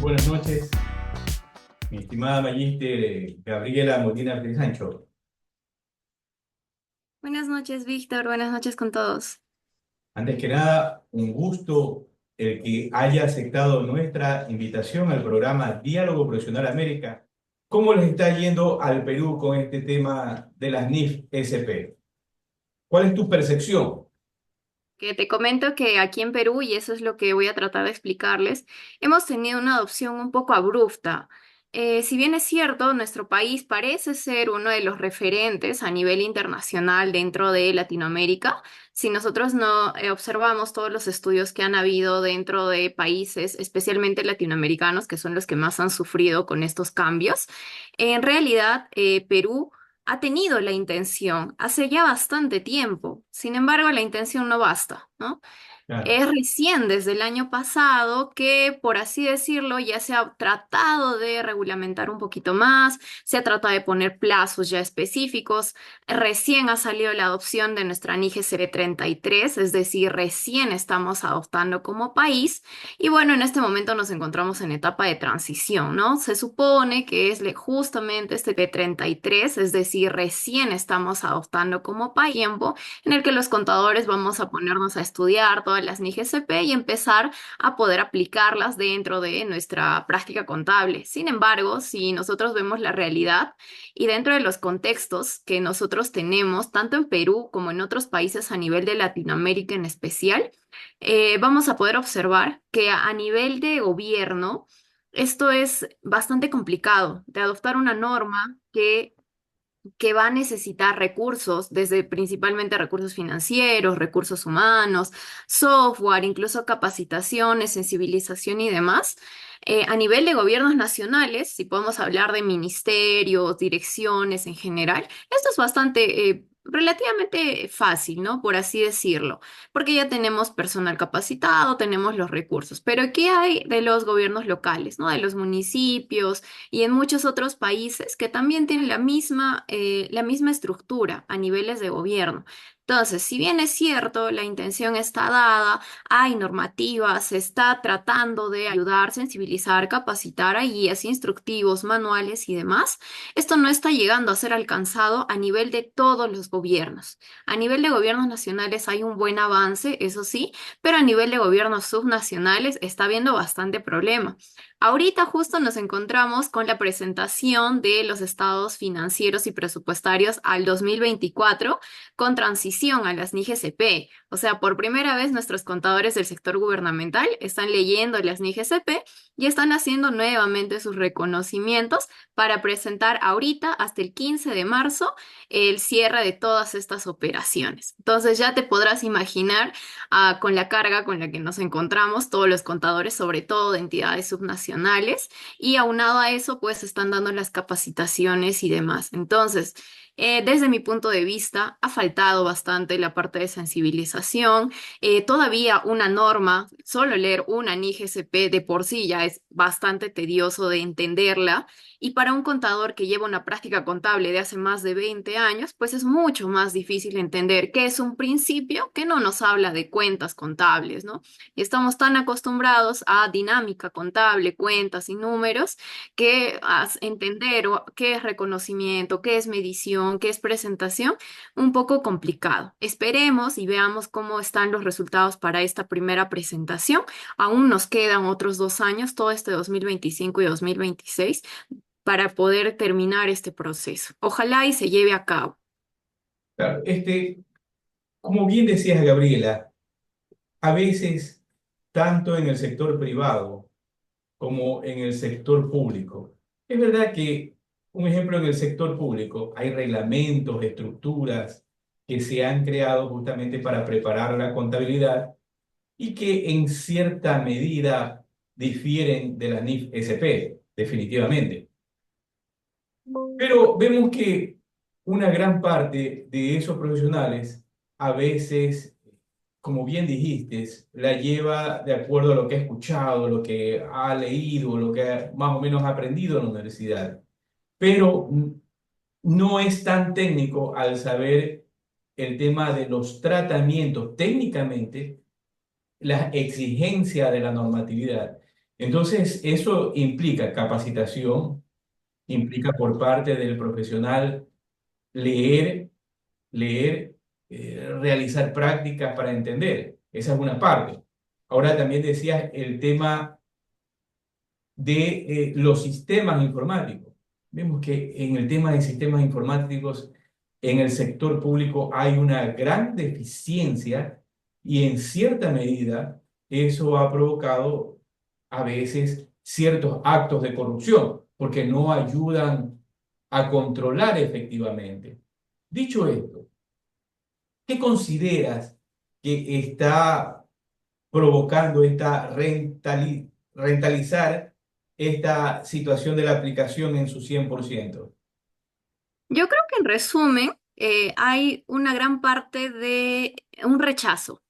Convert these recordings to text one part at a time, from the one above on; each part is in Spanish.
Buenas noches, mi estimada magíster Gabriela Molina Sancho. Buenas noches, Víctor. Buenas noches con todos. Antes que nada, un gusto el que haya aceptado nuestra invitación al programa Diálogo Profesional América. ¿Cómo les está yendo al Perú con este tema de las NIF-SP? ¿Cuál es tu percepción? Que te comento que aquí en Perú, y eso es lo que voy a tratar de explicarles, hemos tenido una adopción un poco abrupta. Si bien es cierto, nuestro país parece ser uno de los referentes a nivel internacional dentro de Latinoamérica, si nosotros no observamos todos los estudios que han habido dentro de países, especialmente latinoamericanos, que son los que más han sufrido con estos cambios, en realidad Perú ha tenido la intención hace ya bastante tiempo. Sin embargo, la intención no basta, ¿no? Claro. Es recién desde el año pasado que, por así decirlo, ya se ha tratado de regulamentar un poquito más, se ha tratado de poner plazos ya específicos. Recién ha salido la adopción de nuestra NIGCB 33, es decir, recién estamos adoptando como país. Y bueno, en este momento nos encontramos en etapa de transición, ¿no? Se supone que es justamente este P33, es decir, recién estamos adoptando como país tiempo en el que los contadores vamos a ponernos a estudiar todas las NIGCP y empezar a poder aplicarlas dentro de nuestra práctica contable. Sin embargo, si nosotros vemos la realidad y dentro de los contextos que nosotros tenemos, tanto en Perú como en otros países a nivel de Latinoamérica en especial, vamos a poder observar que a nivel de gobierno, esto es bastante complicado de adoptar una norma que va a necesitar recursos, desde principalmente recursos financieros, recursos humanos, software, incluso capacitaciones, sensibilización y demás. A nivel de gobiernos nacionales, si podemos hablar de ministerios, direcciones en general, esto es bastante, relativamente fácil, ¿no? Por así decirlo, porque ya tenemos personal capacitado, tenemos los recursos. Pero ¿qué hay de los gobiernos locales, ¿no? De los municipios y en muchos otros países que también tienen la misma estructura a niveles de gobierno? Entonces, si bien es cierto, la intención está dada, hay normativas, se está tratando de ayudar, sensibilizar, capacitar, hay guías instructivos, manuales y demás, esto no está llegando a ser alcanzado a nivel de todos los gobiernos. A nivel de gobiernos nacionales hay un buen avance, eso sí, pero a nivel de gobiernos subnacionales está habiendo bastante problema. Ahorita justo nos encontramos con la presentación de los estados financieros y presupuestarios al 2024 con transición a las NIGCP. O sea, por primera vez nuestros contadores del sector gubernamental están leyendo las NIGCP y están haciendo nuevamente sus reconocimientos para presentar ahorita hasta el 15 de marzo el cierre de todas estas operaciones. Entonces ya te podrás imaginar con la carga con la que nos encontramos todos los contadores, sobre todo de entidades subnacionales, y aunado a eso, pues están dando las capacitaciones y demás. Entonces, desde mi punto de vista, ha faltado bastante la parte de sensibilización. Todavía una norma, solo leer una NIGCP de por sí ya es bastante tedioso de entenderla. Y para un contador que lleva una práctica contable de hace más de 20 años, pues es mucho más difícil entender qué es un principio que no nos habla de cuentas contables, ¿no? Y estamos tan acostumbrados a dinámica contable, cuentas y números, que entender qué es reconocimiento, qué es medición, qué es presentación, un poco complicado. Esperemos y veamos cómo están los resultados para esta primera presentación. Aún nos quedan otros 2 años, todo este 2025 y 2026 para poder terminar este proceso. Ojalá y se lleve a cabo. Claro, como bien decías, Gabriela, a veces, tanto en el sector privado como en el sector público. Es verdad que, un ejemplo, en el sector público hay reglamentos, estructuras que se han creado justamente para preparar la contabilidad y que en cierta medida difieren de la NIF-SP, definitivamente. Pero vemos que una gran parte de esos profesionales a veces, como bien dijiste, la lleva de acuerdo a lo que ha escuchado, lo que ha leído, lo que más o menos ha aprendido en la universidad. Pero no es tan técnico al saber el tema de los tratamientos técnicamente, la exigencia de la normatividad. Entonces, eso implica capacitación, implica por parte del profesional leer, leer, realizar prácticas para entender. Esa es una parte. Ahora también decías el tema de los sistemas informáticos. Vemos que en el tema de sistemas informáticos, en el sector público hay una gran deficiencia y en cierta medida eso ha provocado a veces ciertos actos de corrupción porque no ayudan a controlar efectivamente. Dicho esto, ¿qué consideras que está provocando rentalizar esta situación de la aplicación en su 100%? Yo creo que en resumen, hay una gran parte de un rechazo,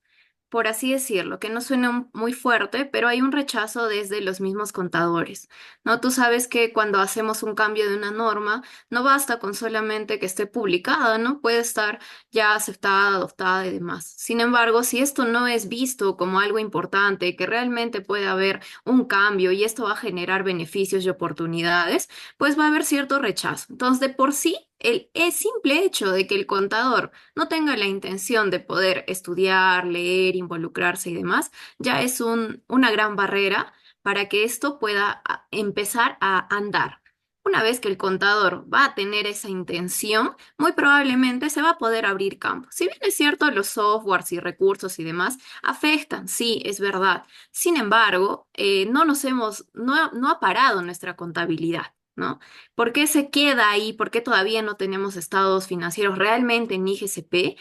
por así decirlo, que no suena muy fuerte, pero hay un rechazo desde los mismos contadores, ¿no? Tú sabes que cuando hacemos un cambio de una norma, no basta con solamente que esté publicada, ¿no? Puede estar ya aceptada, adoptada y demás. Sin embargo, si esto no es visto como algo importante, que realmente puede haber un cambio y esto va a generar beneficios y oportunidades, pues va a haber cierto rechazo. Entonces, de por sí, el simple hecho de que el contador no tenga la intención de poder estudiar, leer, involucrarse y demás, ya es una gran barrera para que esto pueda empezar a andar. Una vez que el contador va a tener esa intención, muy probablemente se va a poder abrir campo. Si bien es cierto, los softwares y recursos y demás afectan, sí, es verdad. Sin embargo, no ha parado nuestra contabilidad, ¿no? ¿Por qué se queda ahí? ¿Por qué todavía no tenemos estados financieros realmente en IGCP?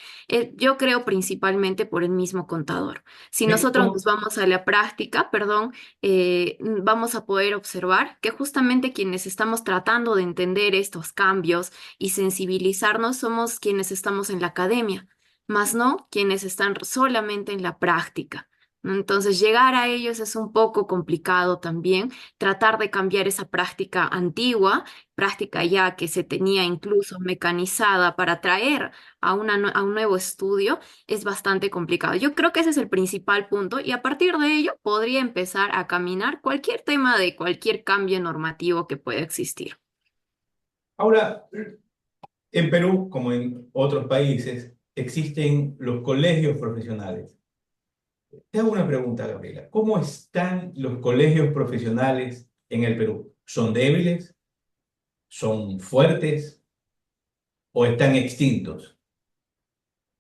Yo creo principalmente por el mismo contador. Si nosotros nos ¿Cómo? vamos a la práctica, perdón, vamos a poder observar que justamente quienes estamos tratando de entender estos cambios y sensibilizarnos somos quienes estamos en la academia, más no quienes están solamente en la práctica, ¿no? Entonces, llegar a ellos es un poco complicado también, tratar de cambiar esa práctica antigua, práctica ya que se tenía incluso mecanizada para traer a un nuevo estudio, es bastante complicado. Yo creo que ese es el principal punto y a partir de ello podría empezar a caminar cualquier tema de cualquier cambio normativo que pueda existir. Ahora, en Perú, como en otros países, existen los colegios profesionales. Te hago una pregunta, Gabriela. ¿Cómo están los colegios profesionales en el Perú? ¿Son débiles? ¿Son fuertes? ¿O están extintos?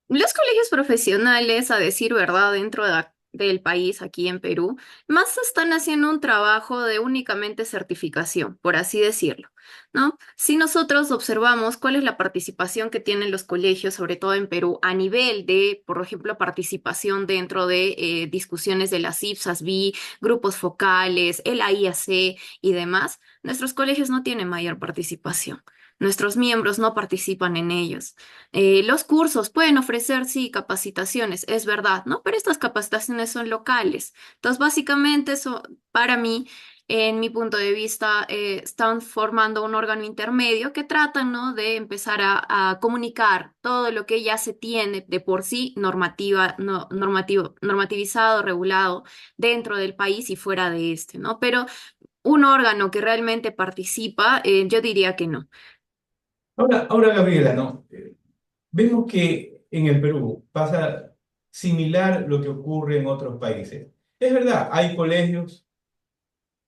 Los colegios profesionales, a decir verdad, del país, aquí en Perú, más están haciendo un trabajo de únicamente certificación, por así decirlo, ¿no? Si nosotros observamos cuál es la participación que tienen los colegios, sobre todo en Perú, a nivel de, por ejemplo, participación dentro de discusiones de las IPSAS, B, grupos focales, el AIAC y demás, nuestros colegios no tienen mayor participación. Nuestros miembros no participan en ellos. Los cursos pueden ofrecer, sí, capacitaciones, es verdad, ¿no? Pero estas capacitaciones son locales. Entonces, básicamente, eso, para mí, en mi punto de vista, están formando un órgano intermedio que tratan, ¿no? De empezar a comunicar todo lo que ya se tiene de por sí normativizado, regulado dentro del país y fuera de este, ¿no? Pero un órgano que realmente participa, yo diría que no. Ahora, Gabriela, ¿no? Vemos que en el Perú pasa similar lo que ocurre en otros países. Es verdad, hay colegios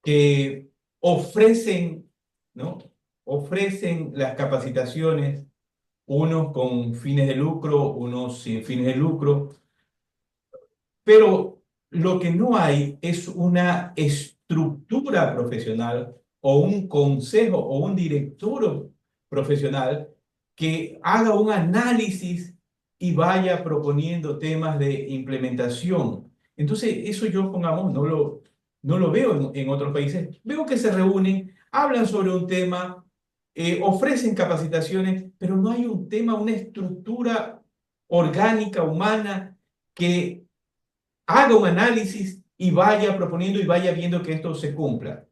que ofrecen, ¿no? Ofrecen las capacitaciones, unos con fines de lucro, unos sin fines de lucro, pero lo que no hay es una estructura profesional o un consejo o un director profesional que haga un análisis y vaya proponiendo temas de implementación. Entonces, eso yo, pongamos, no lo veo en otros países. Veo que se reúnen, hablan sobre un tema, ofrecen capacitaciones, pero no hay un tema, una estructura orgánica, humana, que haga un análisis y vaya proponiendo y vaya viendo que esto se cumpla.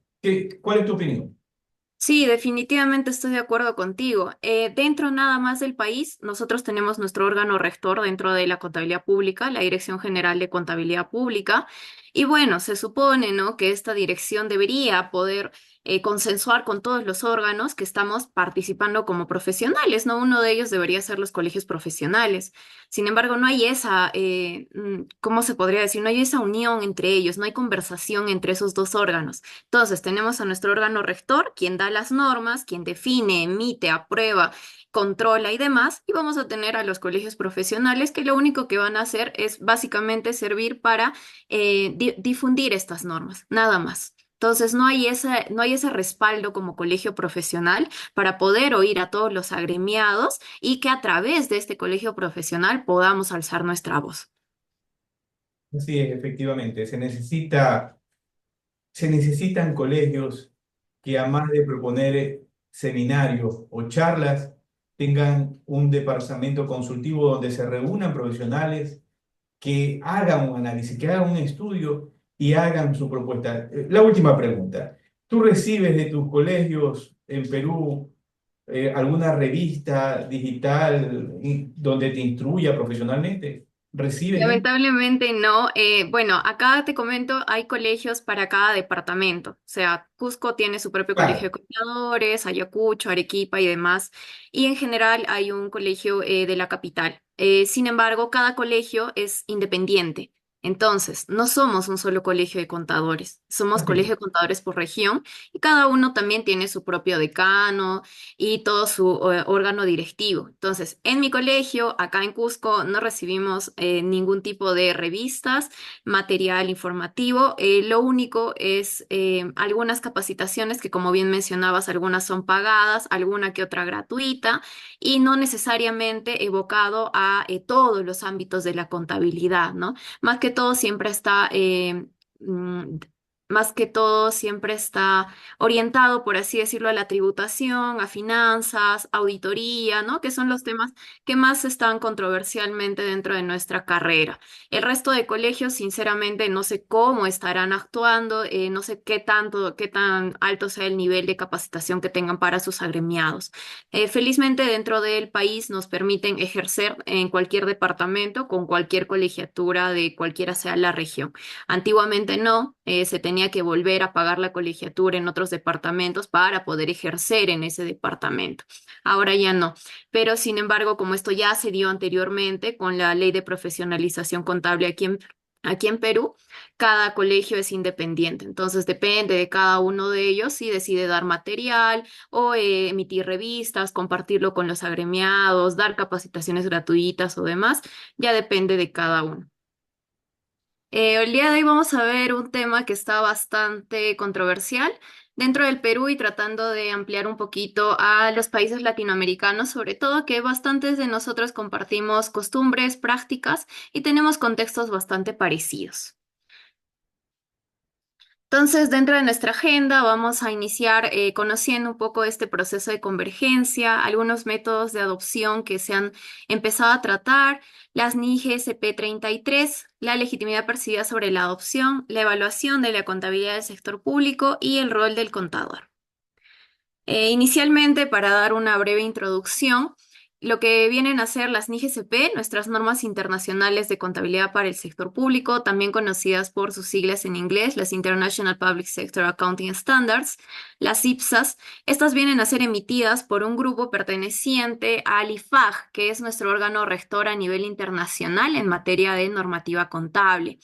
¿Cuál es tu opinión? Sí, definitivamente estoy de acuerdo contigo. Dentro nada más del país, nosotros tenemos nuestro órgano rector dentro de la contabilidad pública, la Dirección General de Contabilidad Pública, Y bueno, se supone, ¿no?, que esta dirección debería poder consensuar con todos los órganos que estamos participando como profesionales, ¿no? Uno de ellos debería ser los colegios profesionales. Sin embargo, no hay esa, ¿cómo se podría decir? No hay esa unión entre ellos, no hay conversación entre esos dos órganos. Entonces, tenemos a nuestro órgano rector, quien da las normas, quien define, emite, aprueba, controla y demás, y vamos a tener a los colegios profesionales que lo único que van a hacer es básicamente servir para difundir estas normas, nada más. Entonces, no hay ese respaldo como colegio profesional para poder oír a todos los agremiados y que a través de este colegio profesional podamos alzar nuestra voz. Así es, efectivamente, se necesitan colegios que además de proponer seminarios o charlas, tengan un departamento consultivo donde se reúnan profesionales que hagan un análisis, que hagan un estudio y hagan su propuesta. La última pregunta. ¿Tú recibes de tus colegios en Perú alguna revista digital donde te instruya profesionalmente? ¿Recibes eso? Lamentablemente no. Bueno, acá te comento, hay colegios para cada departamento. O sea, Cusco tiene su propio colegio de Claro. contadores, Ayacucho, Arequipa y demás. Y en general hay un colegio de la capital. Sin embargo, cada colegio es independiente. Entonces, no somos un solo colegio de contadores, somos Así. colegio de contadores por región y cada uno también tiene su propio decano y todo su órgano directivo. Entonces, en mi colegio, acá en Cusco, no recibimos ningún tipo de revistas, material informativo. Lo único es algunas capacitaciones que, como bien mencionabas, algunas son pagadas, alguna que otra gratuita y no necesariamente evocado a todos los ámbitos de la contabilidad, ¿no? Más que todo siempre está... mm, Más que todo siempre está orientado, por así decirlo, a la tributación, a finanzas, auditoría, ¿no? Que son los temas que más están controversialmente dentro de nuestra carrera. El resto de colegios, sinceramente, no sé cómo estarán actuando, no sé qué tanto, qué tan alto sea el nivel de capacitación que tengan para sus agremiados. Felizmente, dentro del país nos permiten ejercer en cualquier departamento, con cualquier colegiatura de cualquiera sea la región. Antiguamente no, se tenía que volver a pagar la colegiatura en otros departamentos para poder ejercer en ese departamento. Ahora ya no. Pero sin embargo, como esto ya se dio anteriormente con la ley de profesionalización contable aquí en Perú, cada colegio es independiente. Entonces depende de cada uno de ellos si decide dar material o emitir revistas, compartirlo con los agremiados, dar capacitaciones gratuitas o demás. Ya depende de cada uno. El día de hoy vamos a ver un tema que está bastante controversial dentro del Perú y tratando de ampliar un poquito a los países latinoamericanos, sobre todo que bastantes de nosotros compartimos costumbres, prácticas y tenemos contextos bastante parecidos. Entonces, dentro de nuestra agenda vamos a iniciar conociendo un poco este proceso de convergencia, algunos métodos de adopción que se han empezado a tratar, las NIG SP33, la legitimidad percibida sobre la adopción, la evaluación de la contabilidad del sector público y el rol del contador. Inicialmente, para dar una breve introducción, lo que vienen a ser las NIGSP, nuestras normas internacionales de contabilidad para el sector público, también conocidas por sus siglas en inglés, las International Public Sector Accounting Standards, las IPSAS. Estas vienen a ser emitidas por un grupo perteneciente al IFAG, que es nuestro órgano rector a nivel internacional en materia de normativa contable.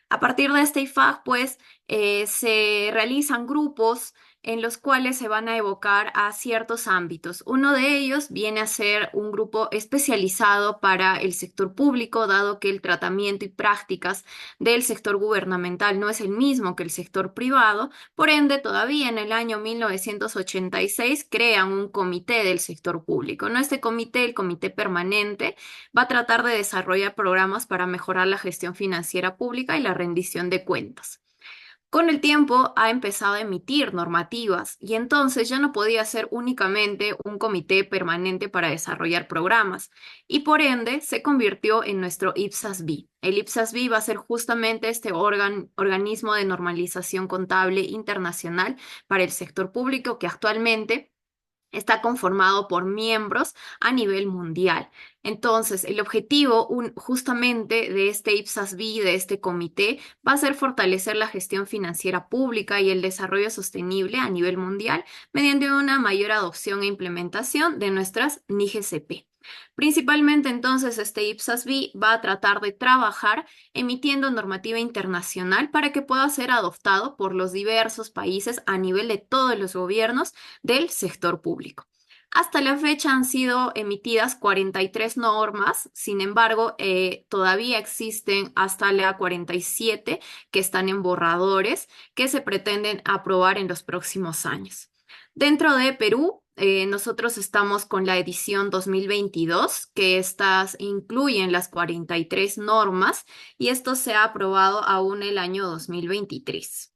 A partir de este IFAG, pues, se realizan grupos en los cuales se van a evocar a ciertos ámbitos. Uno de ellos viene a ser un grupo especializado para el sector público, dado que el tratamiento y prácticas del sector gubernamental no es el mismo que el sector privado. Por ende, todavía en el año 1986 crean un comité del sector público, ¿no? Este comité, el comité permanente, va a tratar de desarrollar programas para mejorar la gestión financiera pública y la rendición de cuentas. Con el tiempo ha empezado a emitir normativas y entonces ya no podía ser únicamente un comité permanente para desarrollar programas y por ende se convirtió en nuestro IPSAS-B. El IPSAS-B va a ser justamente este organismo de normalización contable internacional para el sector público que actualmente Está conformado por miembros a nivel mundial. Entonces, el objetivo justamente de este IPSAS-B, de este comité, va a ser fortalecer la gestión financiera pública y el desarrollo sostenible a nivel mundial mediante una mayor adopción e implementación de nuestras NIGCP. Principalmente entonces este IPSAS-B va a tratar de trabajar emitiendo normativa internacional para que pueda ser adoptado por los diversos países a nivel de todos los gobiernos del sector público. Hasta la fecha han sido emitidas 43 normas, sin embargo, todavía existen hasta la 47 que están en borradores que se pretenden aprobar en los próximos años. Dentro de Perú, nosotros estamos con la edición 2022, que estas incluyen las 43 normas y esto se ha aprobado aún el año 2023.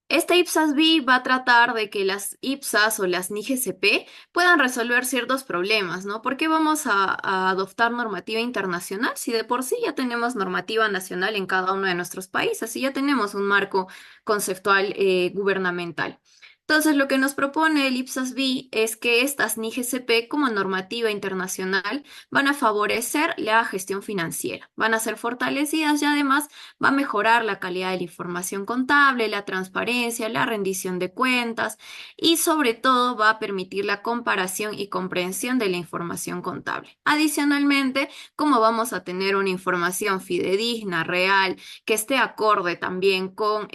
Este IPSAS-B va a tratar de que las IPSAS o las NIGCP puedan resolver ciertos problemas, ¿no? ¿Por qué vamos a adoptar normativa internacional si de por sí ya tenemos normativa nacional en cada uno de nuestros países y ya tenemos un marco conceptual gubernamental? Entonces, lo que nos propone el IPSAS-B es que estas NIGCP como normativa internacional van a favorecer la gestión financiera, van a ser fortalecidas y además va a mejorar la calidad de la información contable, la transparencia, la rendición de cuentas y sobre todo va a permitir la comparación y comprensión de la información contable. Adicionalmente, como vamos a tener una información fidedigna, real, que esté acorde también con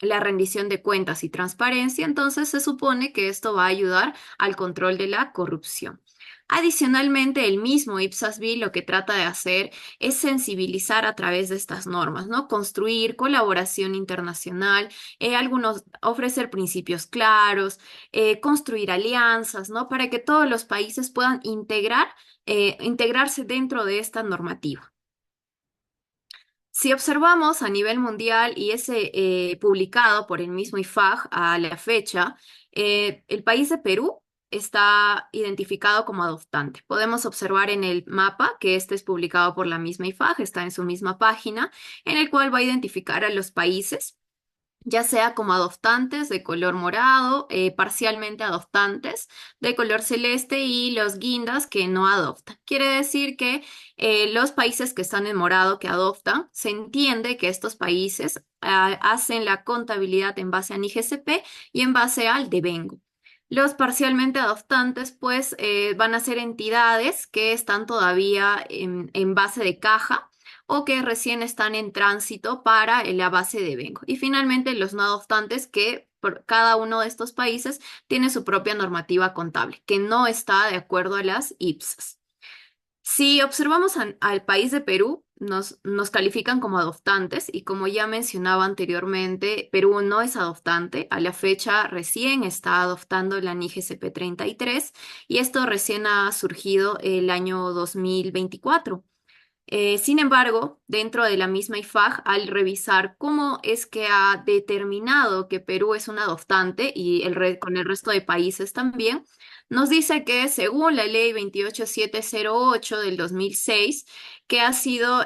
la rendición de cuentas y transparencia, entonces se supone que esto va a ayudar al control de la corrupción. Adicionalmente, el mismo IPSAS-B lo que trata de hacer es sensibilizar a través de estas normas, ¿no? Construir colaboración internacional, ofrecer principios claros, construir alianzas, ¿no? Para que todos los países puedan integrarse dentro de esta normativa. Si observamos a nivel mundial y es publicado por el mismo IFAG a la fecha, el país de Perú está identificado como adoptante. Podemos observar en el mapa que este es publicado por la misma IFAG, está en su misma página, en el cual va a identificar a los países ya sea como adoptantes de color morado, parcialmente adoptantes de color celeste y los guindas que no adoptan. Quiere decir que los países que están en morado que adoptan, se entiende que estos países hacen la contabilidad en base a NIGCP y en base al devengo. Los parcialmente adoptantes, pues, van a ser entidades que están todavía en base de caja o que recién están en tránsito para la base de Vengo. Y finalmente los no adoptantes que por cada uno de estos países tiene su propia normativa contable, que no está de acuerdo a las IPSAS. Si observamos al país de Perú, nos califican como adoptantes y como ya mencionaba anteriormente, Perú no es adoptante. A la fecha recién está adoptando la NIGCP 33 y esto recién ha surgido el año 2024. Sin embargo, dentro de la misma IFAG, al revisar cómo es que ha determinado que Perú es un adoptante y con el resto de países también, nos dice que según la ley 28708 del 2006, que ha sido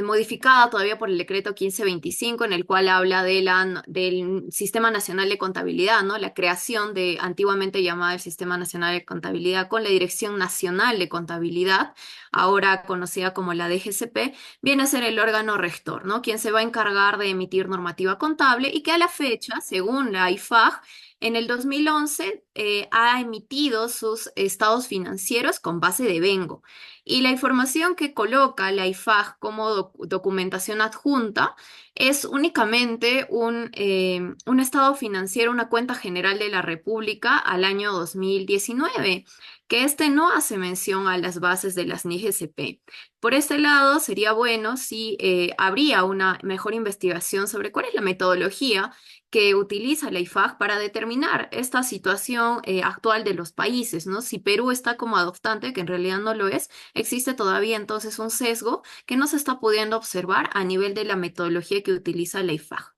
modificada todavía por el decreto 1525, en el cual habla del Sistema Nacional de Contabilidad, ¿no? La creación de, antiguamente llamada el Sistema Nacional de Contabilidad, con la Dirección Nacional de Contabilidad, ahora conocida como la DGCP, viene a ser el órgano rector, ¿no? Quien se va a encargar de emitir normativa contable y que a la fecha, según la IFAG, en el 2011 ha emitido sus estados financieros con base de Vengo. Y la información que coloca la IFAG como documentación adjunta es únicamente un estado financiero, una cuenta general de la República al año 2019, que este no hace mención a las bases de las NIGCP. Por este lado, sería bueno si habría una mejor investigación sobre cuál es la metodología que utiliza la IFAG para determinar esta situación actual de los países, ¿no? Si Perú está como adoptante, que en realidad no lo es, existe todavía entonces un sesgo que no se está pudiendo observar a nivel de la metodología que utiliza la IFAG.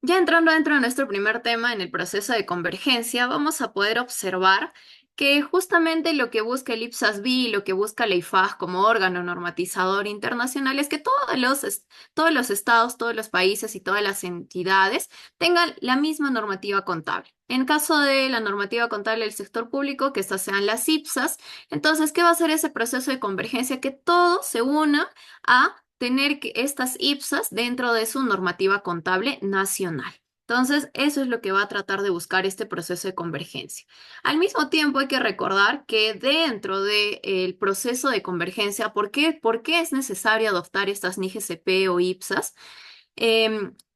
Ya entrando dentro de nuestro primer tema en el proceso de convergencia, vamos a poder observar que justamente lo que busca el IPSAS-B y lo que busca la IFAD como órgano normatizador internacional es que todos los estados, todos los países y todas las entidades tengan la misma normativa contable. En caso de la normativa contable del sector público, que estas sean las IPSAS, entonces, ¿qué va a hacer ese proceso de convergencia? Que todos se unan a tener que estas IPSAS dentro de su normativa contable nacional. Entonces, eso es lo que va a tratar de buscar este proceso de convergencia. Al mismo tiempo, hay que recordar que dentro del proceso de convergencia, por qué es necesario adoptar estas NIGCP o IPSAS?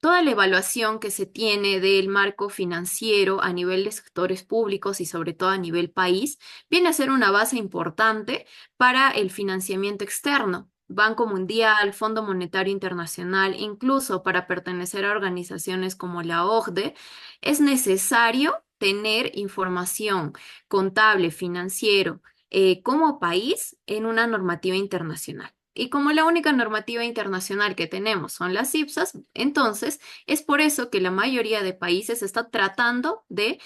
Toda la evaluación que se tiene del marco financiero a nivel de sectores públicos y sobre todo a nivel país viene a ser una base importante para el financiamiento externo. Banco Mundial, Fondo Monetario Internacional, incluso para pertenecer a organizaciones como la OCDE, es necesario tener información contable, financiero, como país en una normativa internacional. Y como la única normativa internacional que tenemos son las IPSAS, entonces es por eso que la mayoría de países está tratando de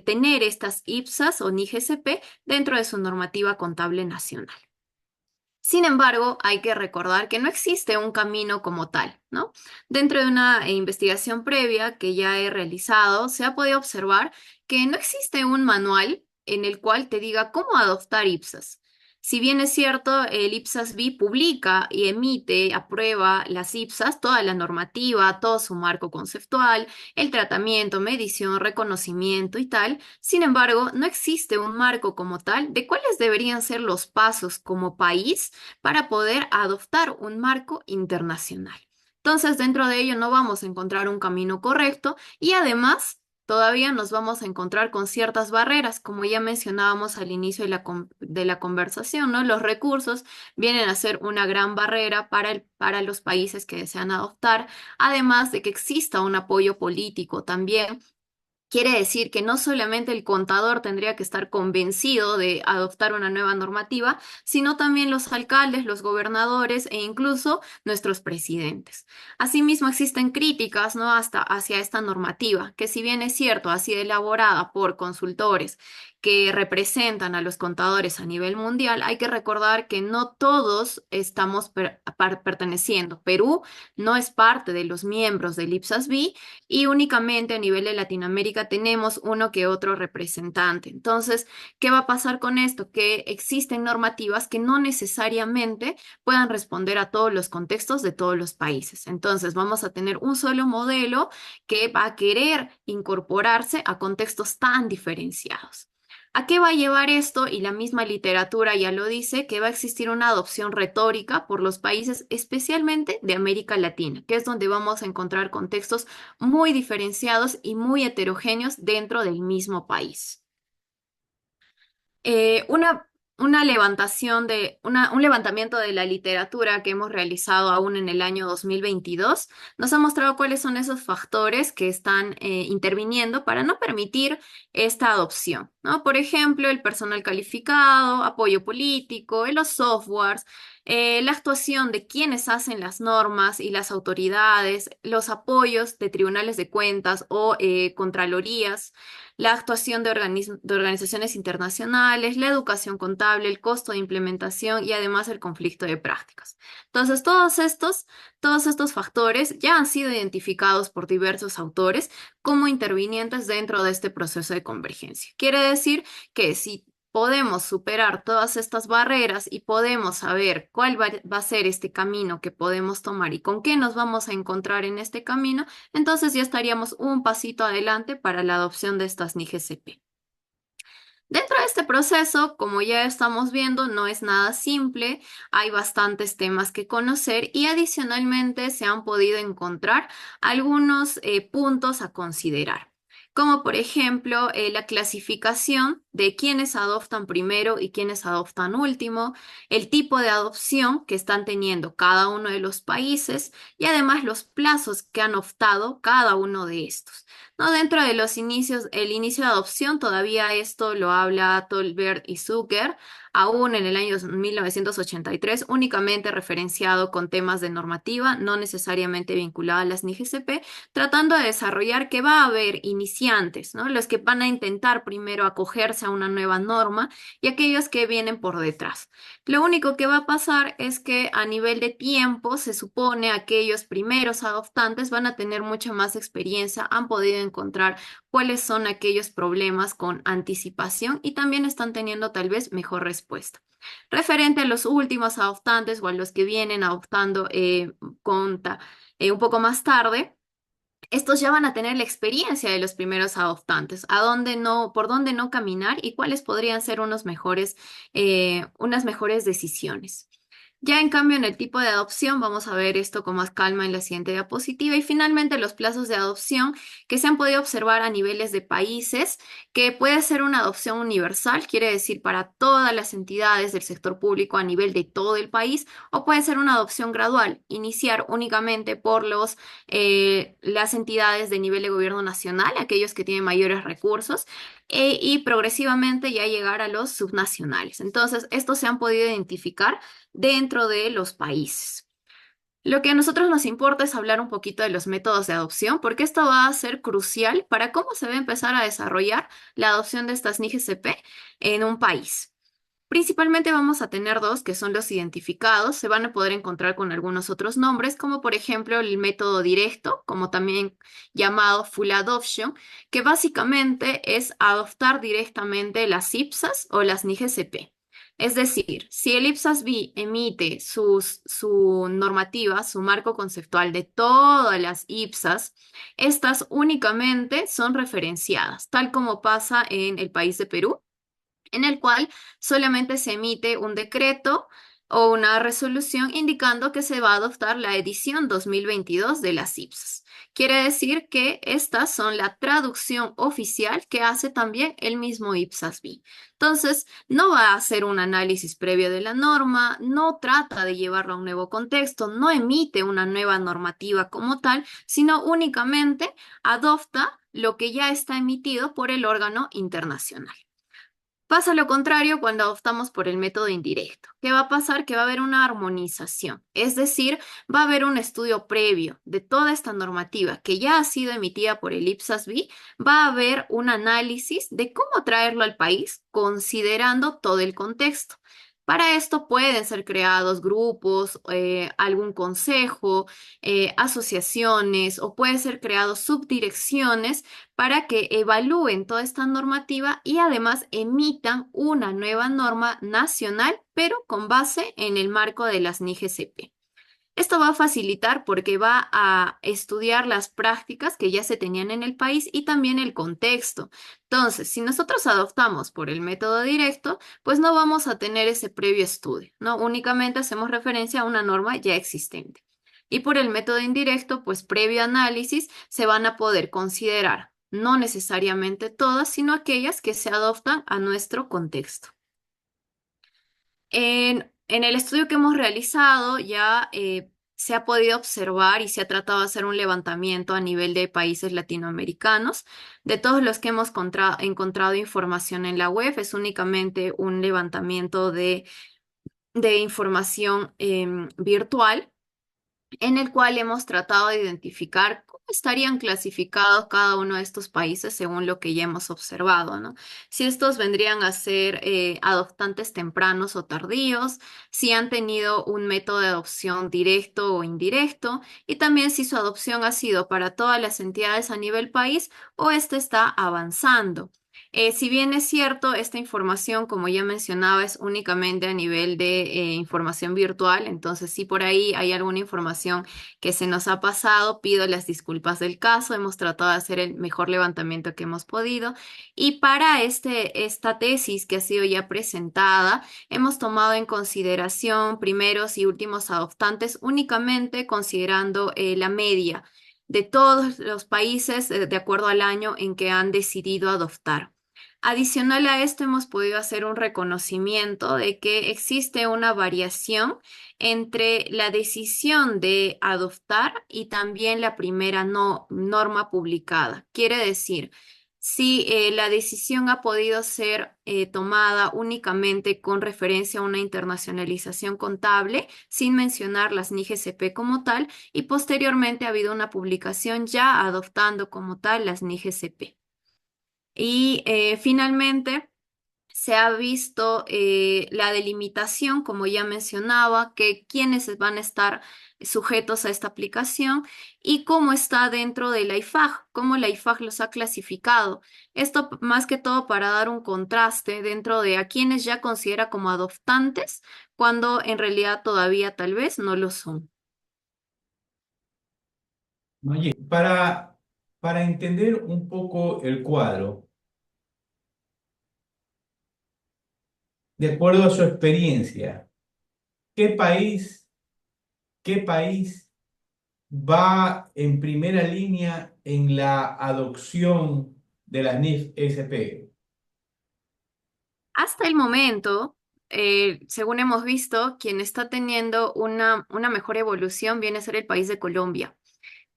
tener estas IPSAS o NIGCP dentro de su normativa contable nacional. Sin embargo, hay que recordar que no existe un camino como tal, ¿no? Dentro de una investigación previa que ya he realizado, se ha podido observar que no existe un manual en el cual te diga cómo adoptar IPSAS. Si bien es cierto, el IPSAS-B publica y emite, aprueba las IPSAS, toda la normativa, todo su marco conceptual, el tratamiento, medición, reconocimiento y tal. Sin embargo, no existe un marco como tal de cuáles deberían ser los pasos como país para poder adoptar un marco internacional. Entonces, dentro de ello no vamos a encontrar un camino correcto y además todavía nos vamos a encontrar con ciertas barreras, como ya mencionábamos al inicio de la conversación, ¿no? Los recursos vienen a ser una gran barrera para los países que desean adoptar, además de que exista un apoyo político también. Quiere decir que no solamente el contador tendría que estar convencido de adoptar una nueva normativa, sino también los alcaldes, los gobernadores e incluso nuestros presidentes. Asimismo, existen críticas, ¿no? Hasta hacia esta normativa, que si bien es cierto, ha sido elaborada por consultores que representan a los contadores a nivel mundial, hay que recordar que no todos estamos perteneciendo. Perú no es parte de los miembros del IPSAS-B y únicamente a nivel de Latinoamérica tenemos uno que otro representante. Entonces, ¿qué va a pasar con esto? Que existen normativas que no necesariamente puedan responder a todos los contextos de todos los países. Entonces, vamos a tener un solo modelo que va a querer incorporarse a contextos tan diferenciados. ¿A qué va a llevar esto? Y la misma literatura ya lo dice, que va a existir una adopción retórica por los países, especialmente de América Latina, que es donde vamos a encontrar contextos muy diferenciados y muy heterogéneos dentro del mismo país. Eh, una, un levantamiento de la literatura que hemos realizado aún en el año 2022 nos ha mostrado cuáles son esos factores que están interviniendo para no permitir esta adopción, ¿no? Por ejemplo, el personal calificado, apoyo político, los softwares, la actuación de quienes hacen las normas y las autoridades, los apoyos de tribunales de cuentas o contralorías, la actuación de organizaciones internacionales, la educación contable, el costo de implementación y además el conflicto de prácticas. Entonces, todos estos factores ya han sido identificados por diversos autores como intervinientes dentro de este proceso de convergencia. Quiere decir que si podemos superar todas estas barreras y podemos saber va a ser este camino que podemos tomar y con qué nos vamos a encontrar en este camino, entonces ya estaríamos un pasito adelante para la adopción de estas NIGCP. Dentro de este proceso, como ya estamos viendo, no es nada simple, hay bastantes temas que conocer y adicionalmente se han podido encontrar algunos puntos a considerar, como por ejemplo la clasificación de quienes adoptan primero y quienes adoptan último, el tipo de adopción que están teniendo cada uno de los países y además los plazos que han optado cada uno de estos. No, dentro de los inicios, el inicio de adopción, todavía esto lo habla Tolbert y Zucker. aún en el año 1983, únicamente referenciado con temas de normativa, no necesariamente vinculado a las NIGCP, tratando de desarrollar que va a haber iniciantes, ¿no? Los que van a intentar primero acogerse a una nueva norma y aquellos que vienen por detrás. Lo único que va a pasar es que a nivel de tiempo se supone aquellos primeros adoptantes van a tener mucha más experiencia, han podido encontrar cuáles son aquellos problemas con anticipación y también están teniendo tal vez mejor respuesta. Referente a los últimos adoptantes o a los que vienen adoptando un poco más tarde, estos ya van a tener la experiencia de los primeros adoptantes, a dónde no, por dónde no caminar y cuáles podrían ser unas mejores decisiones. Ya en cambio, en el tipo de adopción, vamos a ver esto con más calma en la siguiente diapositiva. Y finalmente, los plazos de adopción que se han podido observar a niveles de países, que puede ser una adopción universal, quiere decir para todas las entidades del sector público a nivel de todo el país, o puede ser una adopción gradual, iniciar únicamente por las entidades de nivel de gobierno nacional, aquellos que tienen mayores recursos, y progresivamente ya llegar a los subnacionales. Entonces, estos se han podido identificar dentro de los países. Lo que a nosotros nos importa es hablar un poquito de los métodos de adopción, porque esto va a ser crucial para cómo se va a empezar a desarrollar la adopción de estas NIGCP en un país. Principalmente vamos a tener dos, que son los identificados. Se van a poder encontrar con algunos otros nombres, como por ejemplo el método directo, como también llamado full adoption, que básicamente es adoptar directamente las IPSAS o las NIGCP. Es decir, si el IPSAS-B emite su normativa, su marco conceptual de todas las IPSAS, estas únicamente son referenciadas, tal como pasa en el país de Perú, en el cual solamente se emite un decreto o una resolución indicando que se va a adoptar la edición 2022 de las IPSAS. Quiere decir que estas son la traducción oficial que hace también el mismo IPSAS-B. Entonces, no va a hacer un análisis previo de la norma, no trata de llevarlo a un nuevo contexto, no emite una nueva normativa como tal, sino únicamente adopta lo que ya está emitido por el órgano internacional. Pasa lo contrario cuando optamos por el método indirecto. ¿Qué va a pasar? Que va a haber una armonización, es decir, va a haber un estudio previo de toda esta normativa que ya ha sido emitida por el IPSAS-B, va a haber un análisis de cómo traerlo al país considerando todo el contexto. Para esto pueden ser creados grupos, algún consejo, asociaciones o pueden ser creados subdirecciones para que evalúen toda esta normativa y además emitan una nueva norma nacional, pero con base en el marco de las NIGCP. Esto va a facilitar porque va a estudiar las prácticas que ya se tenían en el país y también el contexto. Entonces, si nosotros adoptamos por el método directo, pues no vamos a tener ese previo estudio, ¿no? Únicamente hacemos referencia a una norma ya existente. Y por el método indirecto, pues previo análisis, se van a poder considerar no necesariamente todas, sino aquellas que se adoptan a nuestro contexto. En el estudio que hemos realizado ya se ha podido observar y se ha tratado de hacer un levantamiento a nivel de países latinoamericanos. De todos los que hemos encontrado información en la web, es únicamente un levantamiento de información virtual en el cual hemos tratado de identificar cómo estarían clasificados cada uno de estos países según lo que ya hemos observado, ¿no? Si estos vendrían a ser adoptantes tempranos o tardíos, si han tenido un método de adopción directo o indirecto, y también si su adopción ha sido para todas las entidades a nivel país o esta está avanzando. Si bien es cierto, esta información, como ya mencionaba, es únicamente a nivel de información virtual, entonces si por ahí hay alguna información que se nos ha pasado, pido las disculpas del caso, hemos tratado de hacer el mejor levantamiento que hemos podido y para esta tesis que ha sido ya presentada, hemos tomado en consideración primeros y últimos adoptantes únicamente considerando la media de todos los países de acuerdo al año en que han decidido adoptar. Adicional a esto, hemos podido hacer un reconocimiento de que existe una variación entre la decisión de adoptar y también la primera norma publicada. Quiere decir, Sí, la decisión ha podido ser tomada únicamente con referencia a una internacionalización contable, sin mencionar las NIGCP como tal, y posteriormente ha habido una publicación ya adoptando como tal las NIGCP. Y finalmente se ha visto la delimitación, como ya mencionaba, que quiénes van a estar sujetos a esta aplicación y cómo está dentro de la IFAG, cómo la IFAG los ha clasificado. Esto más que todo para dar un contraste dentro de a quienes ya considera como adoptantes, cuando en realidad todavía tal vez no lo son. Oye, para entender un poco el cuadro, de acuerdo a su experiencia, ¿qué país, qué país va en primera línea en la adopción de las NIF-SP? Hasta el momento, según hemos visto, quien está teniendo una mejor evolución viene a ser el país de Colombia.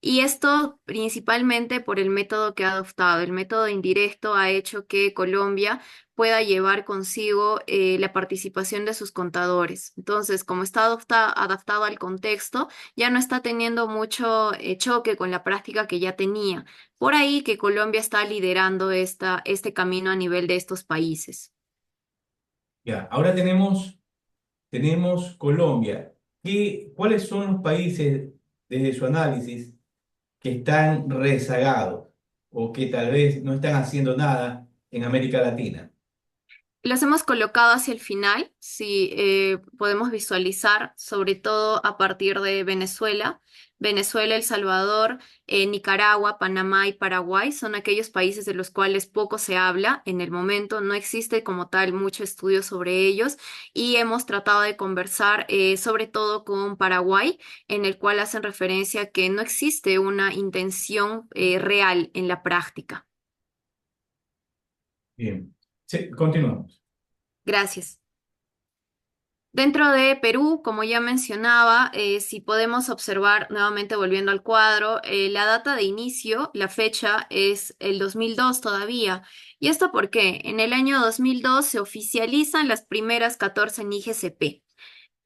Y esto principalmente por el método que ha adoptado. El método indirecto ha hecho que Colombia pueda llevar consigo la participación de sus contadores. Entonces, como está adaptado al contexto, ya no está teniendo mucho choque con la práctica que ya tenía. Por ahí que Colombia está liderando este camino a nivel de estos países. Ya, ahora tenemos Colombia. ¿Cuáles son los países, desde su análisis, que están rezagados o que tal vez no están haciendo nada en América Latina? Los hemos colocado hacia el final, si podemos visualizar, sobre todo a partir de Venezuela. Venezuela, El Salvador, Nicaragua, Panamá y Paraguay son aquellos países de los cuales poco se habla en el momento. No existe como tal mucho estudio sobre ellos y hemos tratado de conversar sobre todo con Paraguay, en el cual hacen referencia a que no existe una intención real en la práctica. Bien, sí, continuamos. Gracias. Dentro de Perú, como ya mencionaba, si podemos observar nuevamente volviendo al cuadro, la data de inicio, la fecha es el 2002 todavía. ¿Y esto por qué? En el año 2002 se oficializan las primeras 14 NIGCP.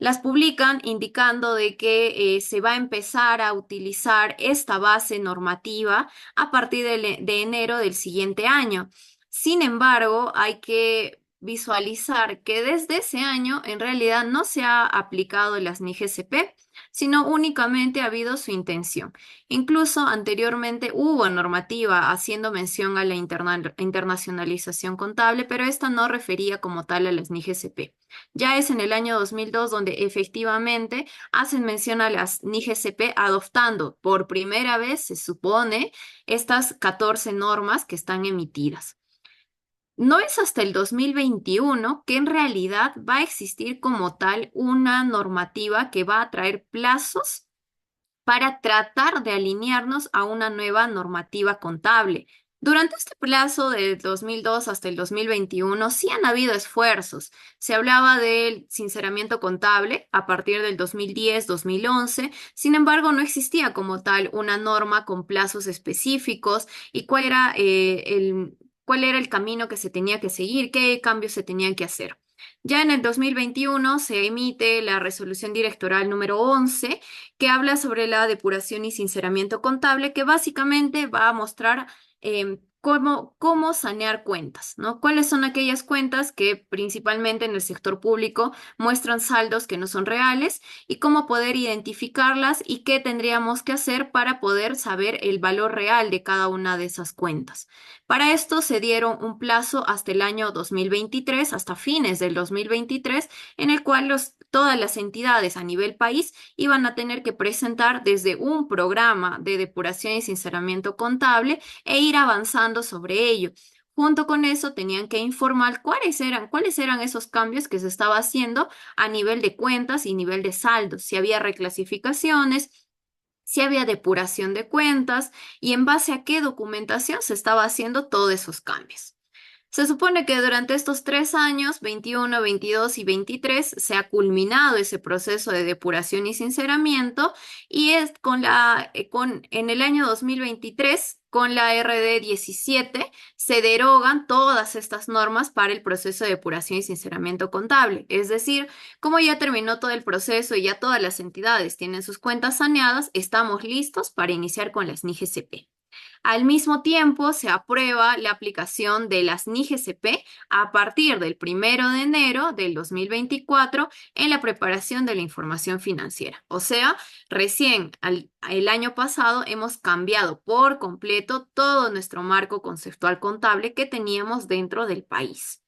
Las publican indicando de que se va a empezar a utilizar esta base normativa a partir de enero del siguiente año. Sin embargo, hay que visualizar que desde ese año en realidad no se ha aplicado las NIGCP, sino únicamente ha habido su intención. Incluso anteriormente hubo normativa haciendo mención a la internacionalización contable, pero esta no refería como tal a las NIGCP. Ya es en el año 2002 donde efectivamente hacen mención a las NIGCP adoptando por primera vez, se supone, estas 14 normas que están emitidas. No es hasta el 2021 que en realidad va a existir como tal una normativa que va a traer plazos para tratar de alinearnos a una nueva normativa contable. Durante este plazo del 2002 hasta el 2021 sí han habido esfuerzos. Se hablaba del sinceramiento contable a partir del 2010-2011. Sin embargo, no existía como tal una norma con plazos específicos y cuál era el camino que se tenía que seguir, qué cambios se tenían que hacer. Ya en el 2021 se emite la resolución directoral número 11 que habla sobre la depuración y sinceramiento contable, que básicamente va a mostrar cómo sanear cuentas, ¿no? ¿Cuáles son aquellas cuentas que principalmente en el sector público muestran saldos que no son reales y cómo poder identificarlas y qué tendríamos que hacer para poder saber el valor real de cada una de esas cuentas? Para esto se dieron un plazo hasta el año 2023, hasta fines del 2023, en el cual todas las entidades a nivel país iban a tener que presentar desde un programa de depuración y sinceramiento contable e ir avanzando sobre ello. Junto con eso tenían que informar cuáles eran esos cambios que se estaba haciendo a nivel de cuentas y nivel de saldos, si había reclasificaciones, si había depuración de cuentas y en base a qué documentación se estaba haciendo todos esos cambios. Se supone que durante estos 3 años, 21, 22 y 23, se ha culminado ese proceso de depuración y sinceramiento y es en el año 2023, con la RD 17, se derogan todas estas normas para el proceso de depuración y sinceramiento contable. Es decir, como ya terminó todo el proceso y ya todas las entidades tienen sus cuentas saneadas, estamos listos para iniciar con las NIGCP. Al mismo tiempo, se aprueba la aplicación de las NIGCP a partir del 1 de enero del 2024 en la preparación de la información financiera. O sea, recién el año pasado hemos cambiado por completo todo nuestro marco conceptual contable que teníamos dentro del país.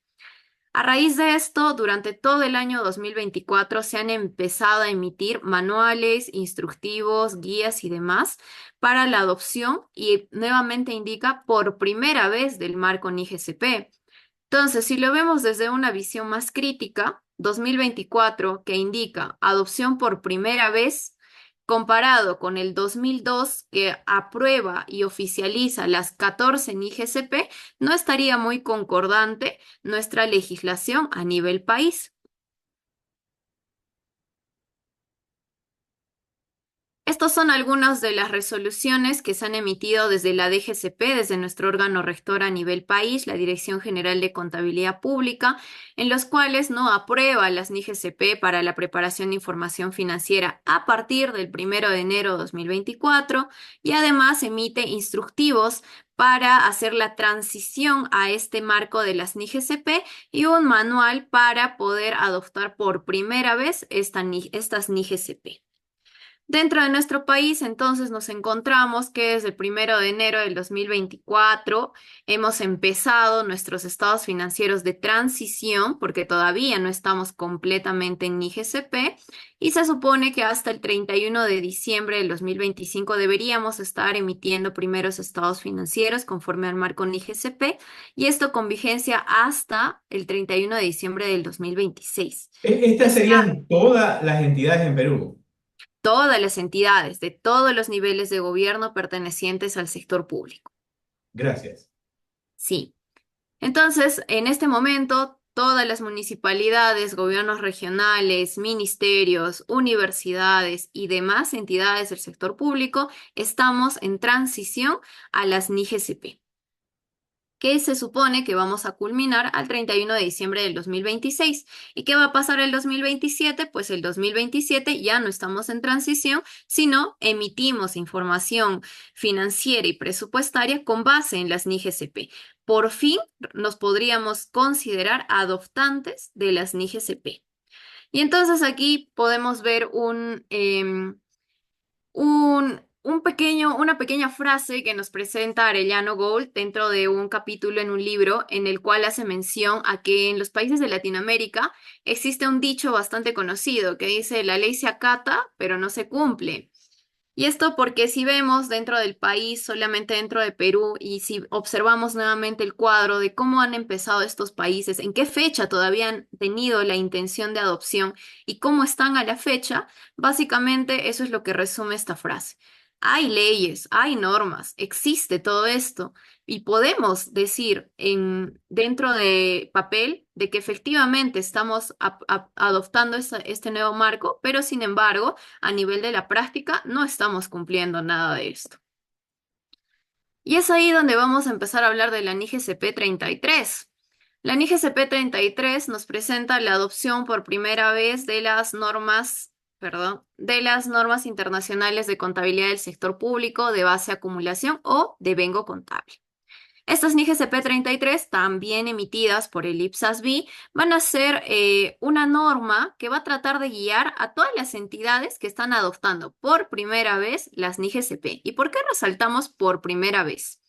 A raíz de esto, durante todo el año 2024 se han empezado a emitir manuales, instructivos, guías y demás para la adopción y nuevamente indica por primera vez del marco NIGCP. Entonces, si lo vemos desde una visión más crítica, 2024, que indica adopción por primera vez, comparado con el 2002, que aprueba y oficializa las 14 NIGCP, no estaría muy concordante nuestra legislación a nivel país. Estas son algunas de las resoluciones que se han emitido desde la DGCP, desde nuestro órgano rector a nivel país, la Dirección General de Contabilidad Pública, en los cuales no aprueba las NIGCP para la preparación de información financiera a partir del 1 de enero de 2024 y además emite instructivos para hacer la transición a este marco de las NIGCP y un manual para poder adoptar por primera vez estas NIGCP. Dentro de nuestro país, entonces, nos encontramos que desde el 1 de enero del 2024 hemos empezado nuestros estados financieros de transición, porque todavía no estamos completamente en NIGCP, y se supone que hasta el 31 de diciembre del 2025 deberíamos estar emitiendo primeros estados financieros conforme al marco NIGCP, y esto con vigencia hasta el 31 de diciembre del 2026. Estas serían todas las entidades en Perú. Todas las entidades de todos los niveles de gobierno pertenecientes al sector público. Gracias. Sí. Entonces, en este momento, todas las municipalidades, gobiernos regionales, ministerios, universidades y demás entidades del sector público estamos en transición a las NIGCP, que se supone que vamos a culminar al 31 de diciembre del 2026. ¿Y qué va a pasar el 2027? Pues el 2027 ya no estamos en transición, sino emitimos información financiera y presupuestaria con base en las NIGCP. Por fin nos podríamos considerar adoptantes de las NIGCP. Y entonces aquí podemos ver una pequeña frase que nos presenta Arellano Gold dentro de un capítulo en un libro en el cual hace mención a que en los países de Latinoamérica existe un dicho bastante conocido que dice: la ley se acata, pero no se cumple. Y esto porque si vemos dentro del país, solamente dentro de Perú, y si observamos nuevamente el cuadro de cómo han empezado estos países, en qué fecha todavía han tenido la intención de adopción y cómo están a la fecha, básicamente eso es lo que resume esta frase. Hay leyes, hay normas, existe todo esto y podemos decir dentro de papel de que efectivamente estamos adoptando este nuevo marco, pero sin embargo, a nivel de la práctica, no estamos cumpliendo nada de esto. Y es ahí donde vamos a empezar a hablar de la NIGCP 33. La NIGCP 33 nos presenta la adopción por primera vez de las normas, de las normas internacionales de contabilidad del sector público de base acumulación o de vengo contable. Estas NIGCP 33, también emitidas por el IPSAS-B, van a ser una norma que va a tratar de guiar a todas las entidades que están adoptando por primera vez las NIGCP. ¿Y por qué resaltamos por primera vez?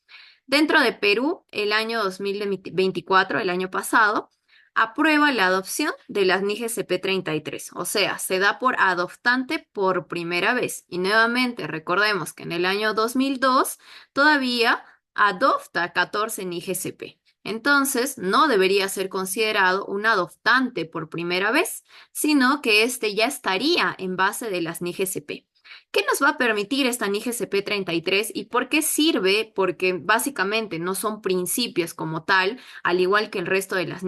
Dentro de Perú, el año 2024, el año pasado, aprueba la adopción de las NIGCP 33, o sea, se da por adoptante por primera vez. Y nuevamente, recordemos que en el año 2002 todavía adopta 14 NIGCP. Entonces, no debería ser considerado un adoptante por primera vez, sino que este ya estaría en base de las NIGCP. ¿Qué nos va a permitir esta NIGCP 33 y por qué sirve? Porque básicamente no son principios como tal, al igual que el resto de las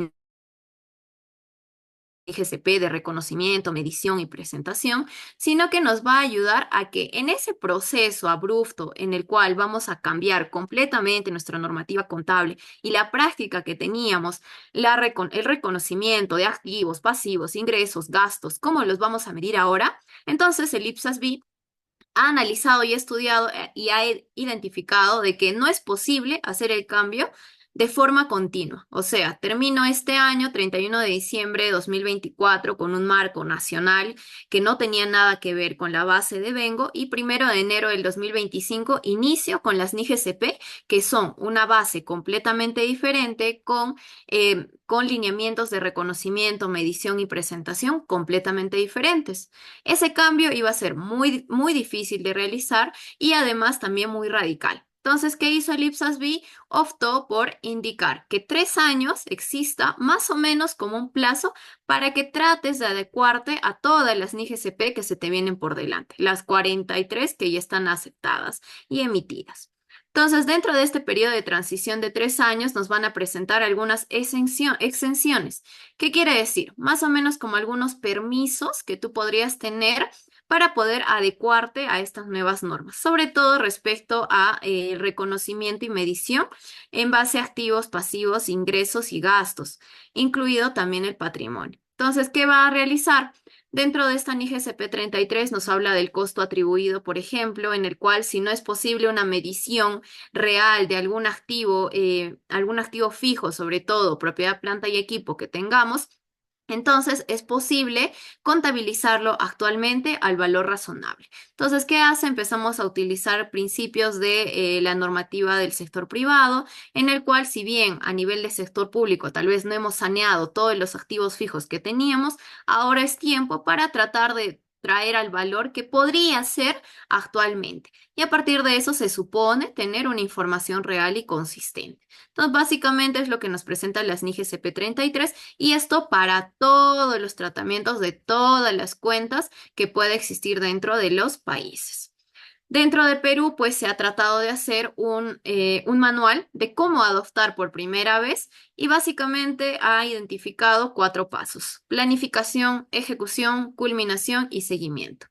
IGCP de reconocimiento, medición y presentación, sino que nos va a ayudar a que en ese proceso abrupto en el cual vamos a cambiar completamente nuestra normativa contable y la práctica que teníamos, el reconocimiento de activos, pasivos, ingresos, gastos, cómo los vamos a medir ahora, entonces el IPSAS-B ha analizado y estudiado y ha identificado de que no es posible hacer el cambio de forma continua. O sea, termino este año, 31 de diciembre de 2024, con un marco nacional que no tenía nada que ver con la base de Vengo y 1 de enero del 2025 inicio con las NIGCP, que son una base completamente diferente con lineamientos de reconocimiento, medición y presentación completamente diferentes. Ese cambio iba a ser muy, muy difícil de realizar y además también muy radical. Entonces, ¿qué hizo el IPSAS-B? Optó por indicar que 3 años exista más o menos como un plazo para que trates de adecuarte a todas las NIGCP que se te vienen por delante, las 43 que ya están aceptadas y emitidas. Entonces, dentro de este periodo de transición de 3 años, nos van a presentar algunas exenciones. ¿Qué quiere decir? Más o menos como algunos permisos que tú podrías tener para poder adecuarte a estas nuevas normas, sobre todo respecto a reconocimiento y medición en base a activos, pasivos, ingresos y gastos, incluido también el patrimonio. Entonces, ¿qué va a realizar? Dentro de esta NIGCP 33 nos habla del costo atribuido, por ejemplo, en el cual si no es posible una medición real de algún activo fijo, sobre todo propiedad, planta y equipo que tengamos, entonces es posible contabilizarlo actualmente al valor razonable. Entonces, ¿qué hace? Empezamos a utilizar principios de la normativa del sector privado, en el cual si bien a nivel de sector público tal vez no hemos saneado todos los activos fijos que teníamos, ahora es tiempo para tratar de traer al valor que podría ser actualmente. Y a partir de eso se supone tener una información real y consistente. Entonces, básicamente es lo que nos presenta las NIGCP 33 y esto para todos los tratamientos de todas las cuentas que puede existir dentro de los países. Dentro de Perú, pues se ha tratado de hacer un manual de cómo adoptar por primera vez y básicamente ha identificado 4 pasos: planificación, ejecución, culminación y seguimiento.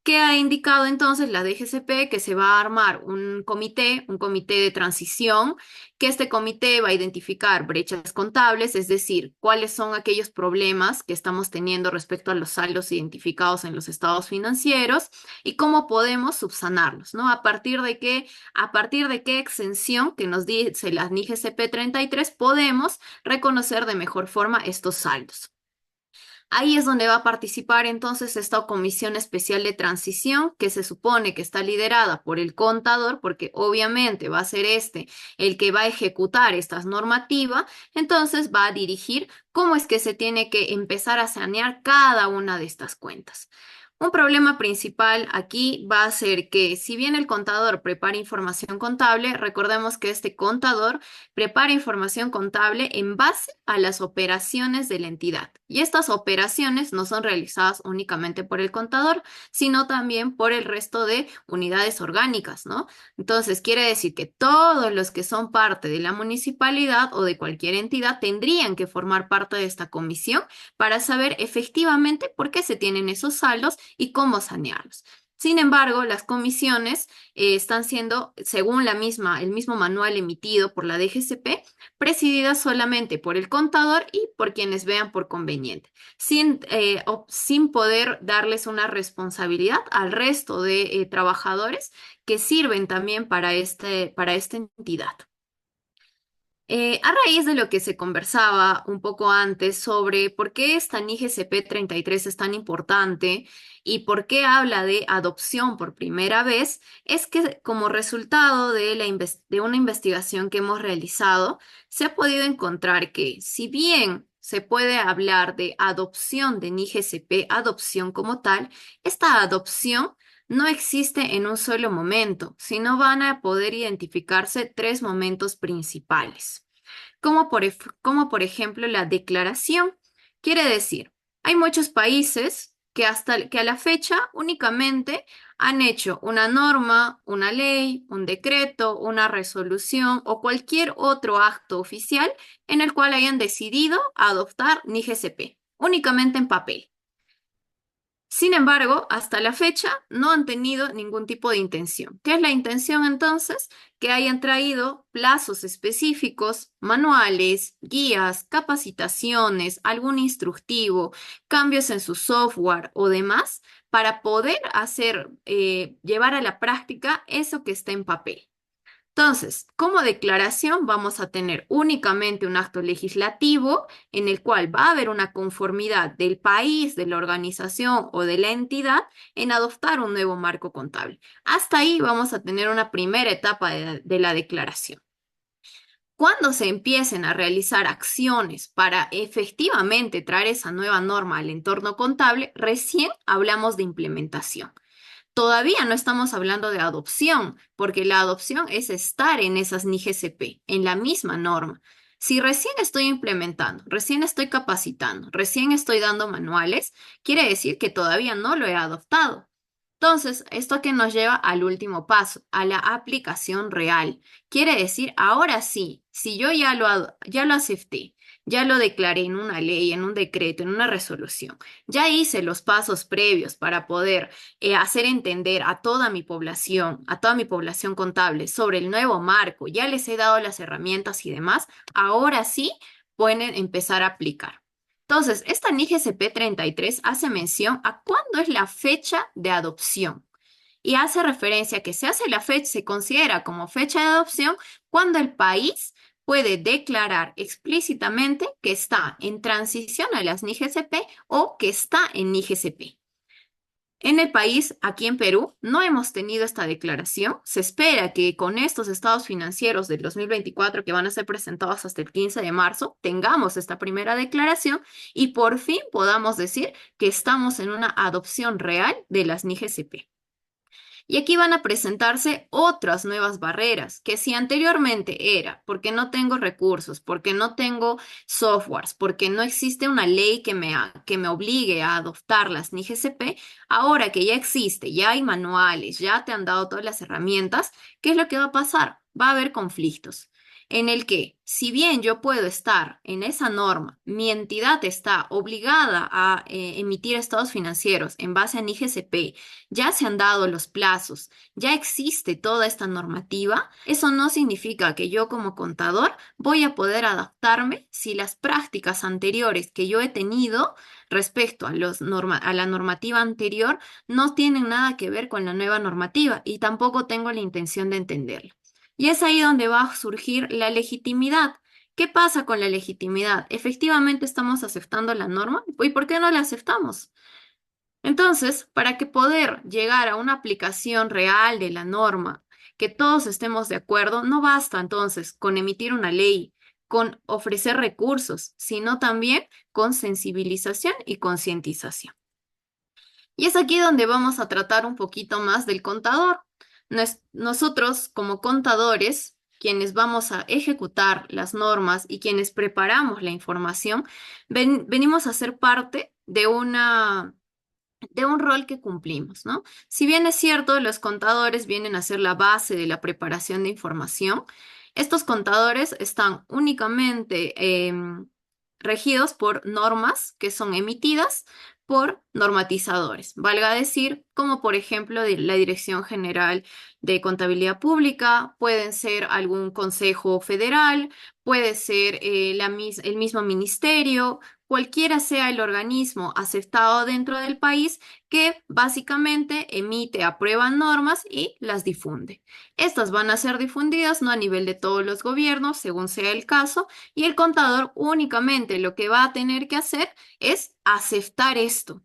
¿Qué ha indicado entonces la DGCP? Que se va a armar un comité de transición, que este comité va a identificar brechas contables, es decir, cuáles son aquellos problemas que estamos teniendo respecto a los saldos identificados en los estados financieros y cómo podemos subsanarlos, ¿no? A partir de qué exención que nos dice la NIGCP 33 podemos reconocer de mejor forma estos saldos. Ahí es donde va a participar entonces esta comisión especial de transición que se supone que está liderada por el contador, porque obviamente va a ser este el que va a ejecutar estas normativas, entonces va a dirigir cómo es que se tiene que empezar a sanear cada una de estas cuentas. Un problema principal aquí va a ser que si bien el contador prepara información contable, recordemos que este contador prepara información contable en base a las operaciones de la entidad. Y estas operaciones no son realizadas únicamente por el contador, sino también por el resto de unidades orgánicas, ¿no? Entonces, quiere decir que todos los que son parte de la municipalidad o de cualquier entidad tendrían que formar parte de esta comisión para saber efectivamente por qué se tienen esos saldos y cómo sanearlos. Sin embargo, las comisiones están siendo, según el mismo manual emitido por la DGCP, presididas solamente por el contador y por quienes vean por conveniente, sin poder darles una responsabilidad al resto de trabajadores que sirven también para esta entidad. A raíz de lo que se conversaba un poco antes sobre por qué esta NIGCP 33 es tan importante y por qué habla de adopción por primera vez, es que como resultado de una investigación que hemos realizado, se ha podido encontrar que si bien se puede hablar de adopción de NIGCP, adopción como tal, esta adopción no existe en un solo momento, sino van a poder identificarse 3 momentos principales, como por ejemplo la declaración. Quiere decir, hay muchos países que a la fecha únicamente han hecho una norma, una ley, un decreto, una resolución o cualquier otro acto oficial en el cual hayan decidido adoptar NIGCP, únicamente en papel. Sin embargo, hasta la fecha no han tenido ningún tipo de intención. ¿Qué es la intención entonces? Que hayan traído plazos específicos, manuales, guías, capacitaciones, algún instructivo, cambios en su software o demás para poder hacer, llevar a la práctica eso que está en papel. Entonces, como declaración vamos a tener únicamente un acto legislativo en el cual va a haber una conformidad del país, de la organización o de la entidad en adoptar un nuevo marco contable. Hasta ahí vamos a tener una primera etapa de la declaración. Cuando se empiecen a realizar acciones para efectivamente traer esa nueva norma al entorno contable, recién hablamos de implementación. Todavía no estamos hablando de adopción, porque la adopción es estar en esas NIGCP, en la misma norma. Si recién estoy implementando, recién estoy capacitando, recién estoy dando manuales, quiere decir que todavía no lo he adoptado. Entonces, esto que nos lleva al último paso, a la aplicación real. Quiere decir, ahora sí, si yo ya lo acepté, ya lo declaré en una ley, en un decreto, en una resolución, ya hice los pasos previos para poder hacer entender a toda mi población contable sobre el nuevo marco, ya les he dado las herramientas y demás, ahora sí pueden empezar a aplicar. Entonces, esta NIGCP 33 hace mención a cuándo es la fecha de adopción y hace referencia a que se hace la fecha, se considera como fecha de adopción cuando el país puede declarar explícitamente que está en transición a las NIGCP o que está en NIGCP. En el país, aquí en Perú, no hemos tenido esta declaración. Se espera que con estos estados financieros del 2024 que van a ser presentados hasta el 15 de marzo, tengamos esta primera declaración y por fin podamos decir que estamos en una adopción real de las NIGCP. Y aquí van a presentarse otras nuevas barreras, que si anteriormente era porque no tengo recursos, porque no tengo softwares, porque no existe una ley que me obligue a adoptarlas ni GCP, ahora que ya existe, ya hay manuales, ya te han dado todas las herramientas, ¿qué es lo que va a pasar? Va a haber conflictos en el que, si bien yo puedo estar en esa norma, mi entidad está obligada a emitir estados financieros en base a NIGCP, ya se han dado los plazos, ya existe toda esta normativa, eso no significa que yo como contador voy a poder adaptarme si las prácticas anteriores que yo he tenido respecto a a la normativa anterior no tienen nada que ver con la nueva normativa y tampoco tengo la intención de entenderla. Y es ahí donde va a surgir la legitimidad. ¿Qué pasa con la legitimidad? ¿Efectivamente estamos aceptando la norma? ¿Y por qué no la aceptamos? Entonces, para que poder llegar a una aplicación real de la norma, que todos estemos de acuerdo, no basta entonces con emitir una ley, con ofrecer recursos, sino también con sensibilización y concientización. Y es aquí donde vamos a tratar un poquito más del contador. Nosotros, como contadores, quienes vamos a ejecutar las normas y quienes preparamos la información, venimos a ser parte de un rol que cumplimos, ¿no? Si bien es cierto, los contadores vienen a ser la base de la preparación de información, estos contadores están únicamente regidos por normas que son emitidas por normatizadores, valga decir, como por ejemplo la Dirección General de Contabilidad Pública, pueden ser algún consejo federal, puede ser el mismo ministerio, cualquiera sea el organismo aceptado dentro del país que básicamente emite, aprueba normas y las difunde. Estas van a ser difundidas no a nivel de todos los gobiernos, según sea el caso, y el contador únicamente lo que va a tener que hacer es aceptar esto.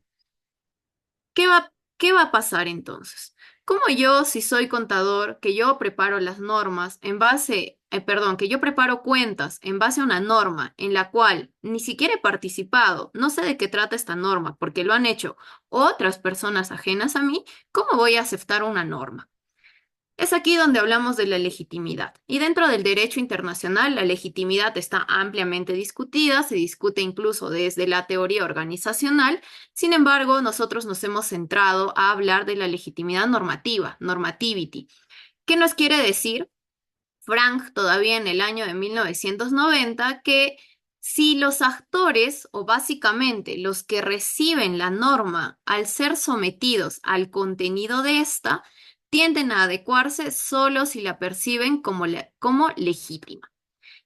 ¿Qué va a pasar entonces? Como yo, si soy contador, que yo preparo las normas en base, perdón, que yo preparo cuentas en base a una norma en la cual ni siquiera he participado, no sé de qué trata esta norma, porque lo han hecho otras personas ajenas a mí, ¿cómo voy a aceptar una norma? Es aquí donde hablamos de la legitimidad. Y dentro del derecho internacional, la legitimidad está ampliamente discutida, se discute incluso desde la teoría organizacional. Sin embargo, nosotros nos hemos centrado a hablar de la legitimidad normativa, normativity. ¿Qué nos quiere decir? Frank todavía en el año de 1990 que si los actores o básicamente los que reciben la norma al ser sometidos al contenido de esta tienden a adecuarse solo si la perciben como legítima.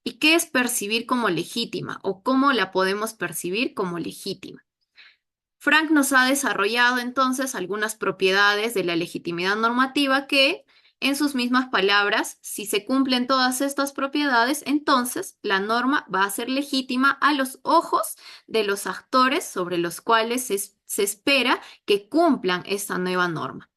¿Y qué es percibir como legítima o cómo la podemos percibir como legítima? Frank nos ha desarrollado entonces algunas propiedades de la legitimidad normativa que, en sus mismas palabras, si se cumplen todas estas propiedades, entonces la norma va a ser legítima a los ojos de los actores sobre los cuales se espera que cumplan esta nueva norma.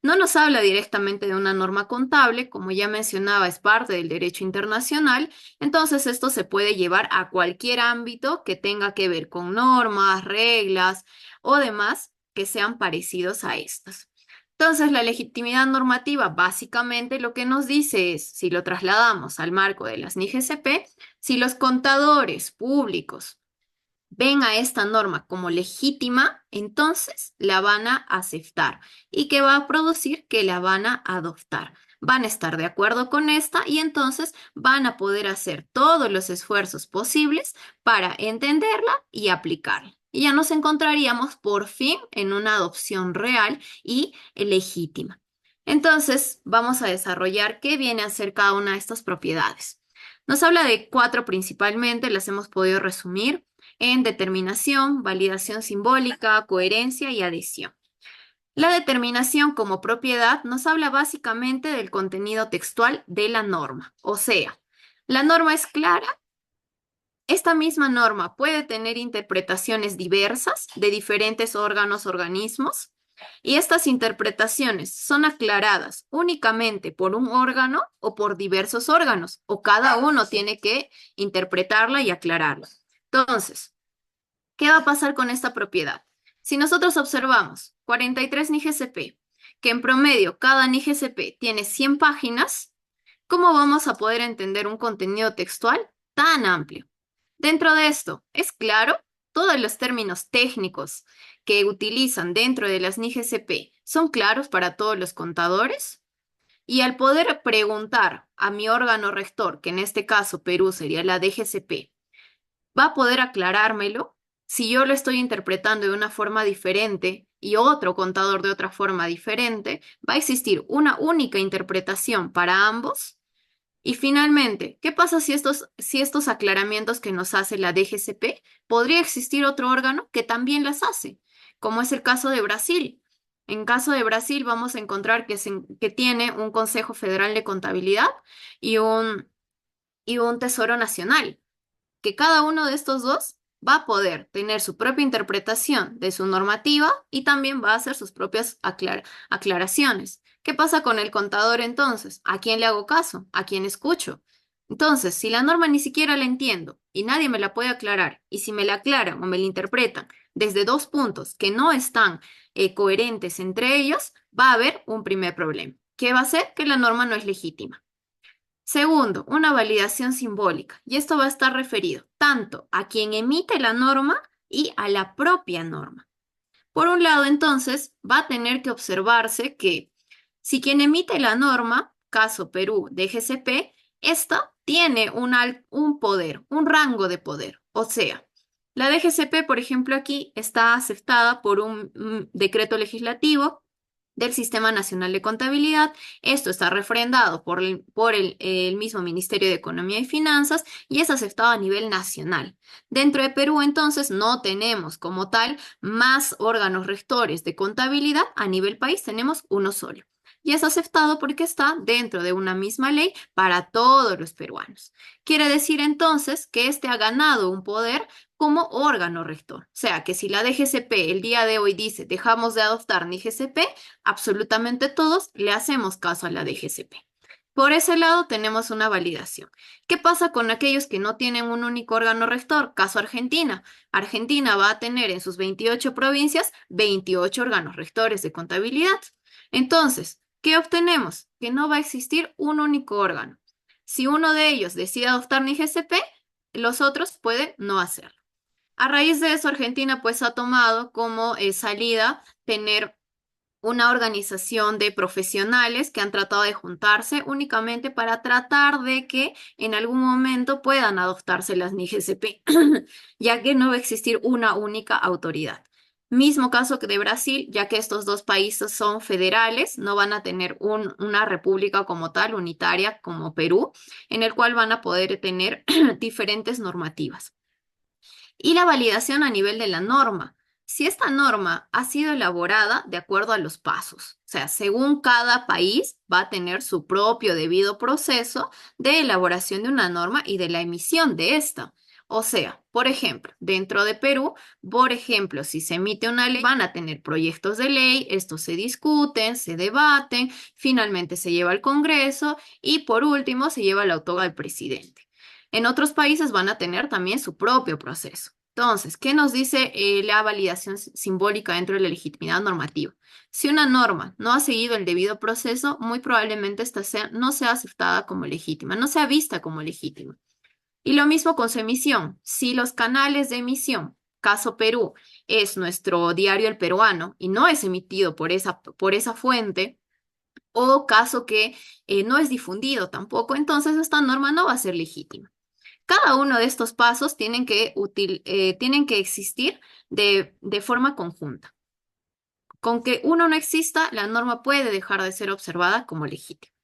No nos habla directamente de una norma contable, como ya mencionaba, es parte del derecho internacional, entonces esto se puede llevar a cualquier ámbito que tenga que ver con normas, reglas o demás que sean parecidos a estas. Entonces, la legitimidad normativa básicamente lo que nos dice es, si lo trasladamos al marco de las NIGSP, si los contadores públicos ven a esta norma como legítima, entonces la van a aceptar y que va a producir que la van a adoptar. Van a estar de acuerdo con esta y entonces van a poder hacer todos los esfuerzos posibles para entenderla y aplicarla. Y ya nos encontraríamos por fin en una adopción real y legítima. Entonces, vamos a desarrollar qué viene a ser cada una de estas propiedades. Nos habla de cuatro principalmente, las hemos podido resumir en determinación, validación simbólica, coherencia y adhesión. La determinación como propiedad nos habla básicamente del contenido textual de la norma, o sea, la norma es clara. Esta misma norma puede tener interpretaciones diversas de diferentes órganos, organismos, y estas interpretaciones son aclaradas únicamente por un órgano o por diversos órganos, o cada uno tiene que interpretarla y aclararla. Entonces, ¿qué va a pasar con esta propiedad? Si nosotros observamos 43 NIGSP, que en promedio cada NIGSP tiene 100 páginas, ¿cómo vamos a poder entender un contenido textual tan amplio? Dentro de esto, es claro, todos los términos técnicos que utilizan dentro de las NIGSP son claros para todos los contadores. Y al poder preguntar a mi órgano rector, que en este caso Perú sería la DGCP, va a poder aclarármelo. Si yo lo estoy interpretando de una forma diferente y otro contador de otra forma diferente, va a existir una única interpretación para ambos. Y finalmente, ¿qué pasa si estos aclaramientos que nos hace la DGCP, podría existir otro órgano que también las hace, como es el caso de Brasil? En caso de Brasil vamos a encontrar que tiene un Consejo Federal de Contabilidad y un Tesoro Nacional, que cada uno de estos dos va a poder tener su propia interpretación de su normativa y también va a hacer sus propias aclaraciones. ¿Qué pasa con el contador entonces? ¿A quién le hago caso? ¿A quién escucho? Entonces, si la norma ni siquiera la entiendo y nadie me la puede aclarar, y si me la aclaran o me la interpretan desde dos puntos que no están coherentes entre ellos, va a haber un primer problema. ¿Qué va a hacer? Que la norma no es legítima. Segundo, una validación simbólica. Y esto va a estar referido tanto a quien emite la norma y a la propia norma. Por un lado, entonces, va a tener que observarse que si quien emite la norma, caso Perú, DGCP, esta tiene un poder, un rango de poder. O sea, la DGCP, por ejemplo, aquí está aceptada por un decreto legislativo del Sistema Nacional de Contabilidad. Esto está refrendado por el mismo Ministerio de Economía y Finanzas y es aceptado a nivel nacional. Dentro de Perú, entonces, no tenemos como tal más órganos rectores de contabilidad. A nivel país tenemos uno solo. Y es aceptado porque está dentro de una misma ley para todos los peruanos. Quiere decir entonces que este ha ganado un poder como órgano rector. O sea, que si la DGCP el día de hoy dice dejamos de adoptar NIGSP, absolutamente todos le hacemos caso a la DGCP. Por ese lado tenemos una validación. ¿Qué pasa con aquellos que no tienen un único órgano rector? Caso Argentina. Argentina va a tener en sus 28 provincias 28 órganos rectores de contabilidad. Entonces, ¿Qué obtenemos? Que no va a existir un único órgano. Si uno de ellos decide adoptar NIGSP, los otros pueden no hacerlo. A raíz de eso, Argentina pues ha tomado como salida tener una organización de profesionales que han tratado de juntarse únicamente para tratar de que en algún momento puedan adoptarse las NIGSP, ya que no va a existir una única autoridad. Mismo caso que de Brasil, ya que estos dos países son federales, no van a tener una república como tal, unitaria como Perú, en el cual van a poder tener diferentes normativas. Y la validación a nivel de la norma. Si esta norma ha sido elaborada de acuerdo a los pasos, o sea, según cada país va a tener su propio debido proceso de elaboración de una norma y de la emisión de esta. O sea, por ejemplo, dentro de Perú, por ejemplo, si se emite una ley, van a tener proyectos de ley, estos se discuten, se debaten, finalmente se lleva al Congreso y por último se lleva la autoridad al presidente. En otros países van a tener también su propio proceso. Entonces, ¿qué nos dice la validación simbólica dentro de la legitimidad normativa? Si una norma no ha seguido el debido proceso, muy probablemente no sea aceptada como legítima, no sea vista como legítima. Y lo mismo con su emisión. Si los canales de emisión, caso Perú, es nuestro diario El Peruano y no es emitido por esa fuente, o caso que no es difundido tampoco, entonces esta norma no va a ser legítima. Cada uno de estos pasos tienen que existir de forma conjunta. Con que uno no exista, la norma puede dejar de ser observada como legítima.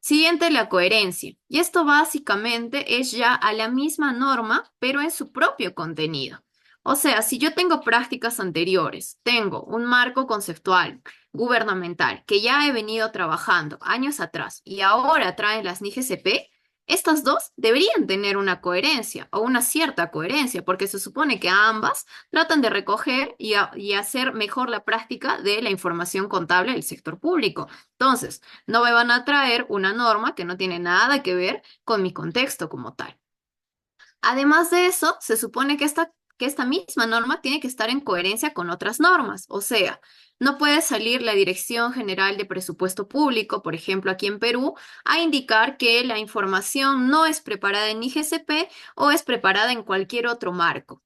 Siguiente, la coherencia. Y esto básicamente es ya a la misma norma, pero en su propio contenido. O sea, si yo tengo prácticas anteriores, tengo un marco conceptual gubernamental que ya he venido trabajando años atrás y ahora traen las NIGSP, estas dos deberían tener una coherencia o una cierta coherencia, porque se supone que ambas tratan de recoger y hacer mejor la práctica de la información contable del sector público. Entonces, no me van a traer una norma que no tiene nada que ver con mi contexto como tal. Además de eso, se supone que esta misma norma tiene que estar en coherencia con otras normas. O sea, no puede salir la Dirección General de Presupuesto Público, por ejemplo, aquí en Perú, a indicar que la información no es preparada en IGCP o es preparada en cualquier otro marco.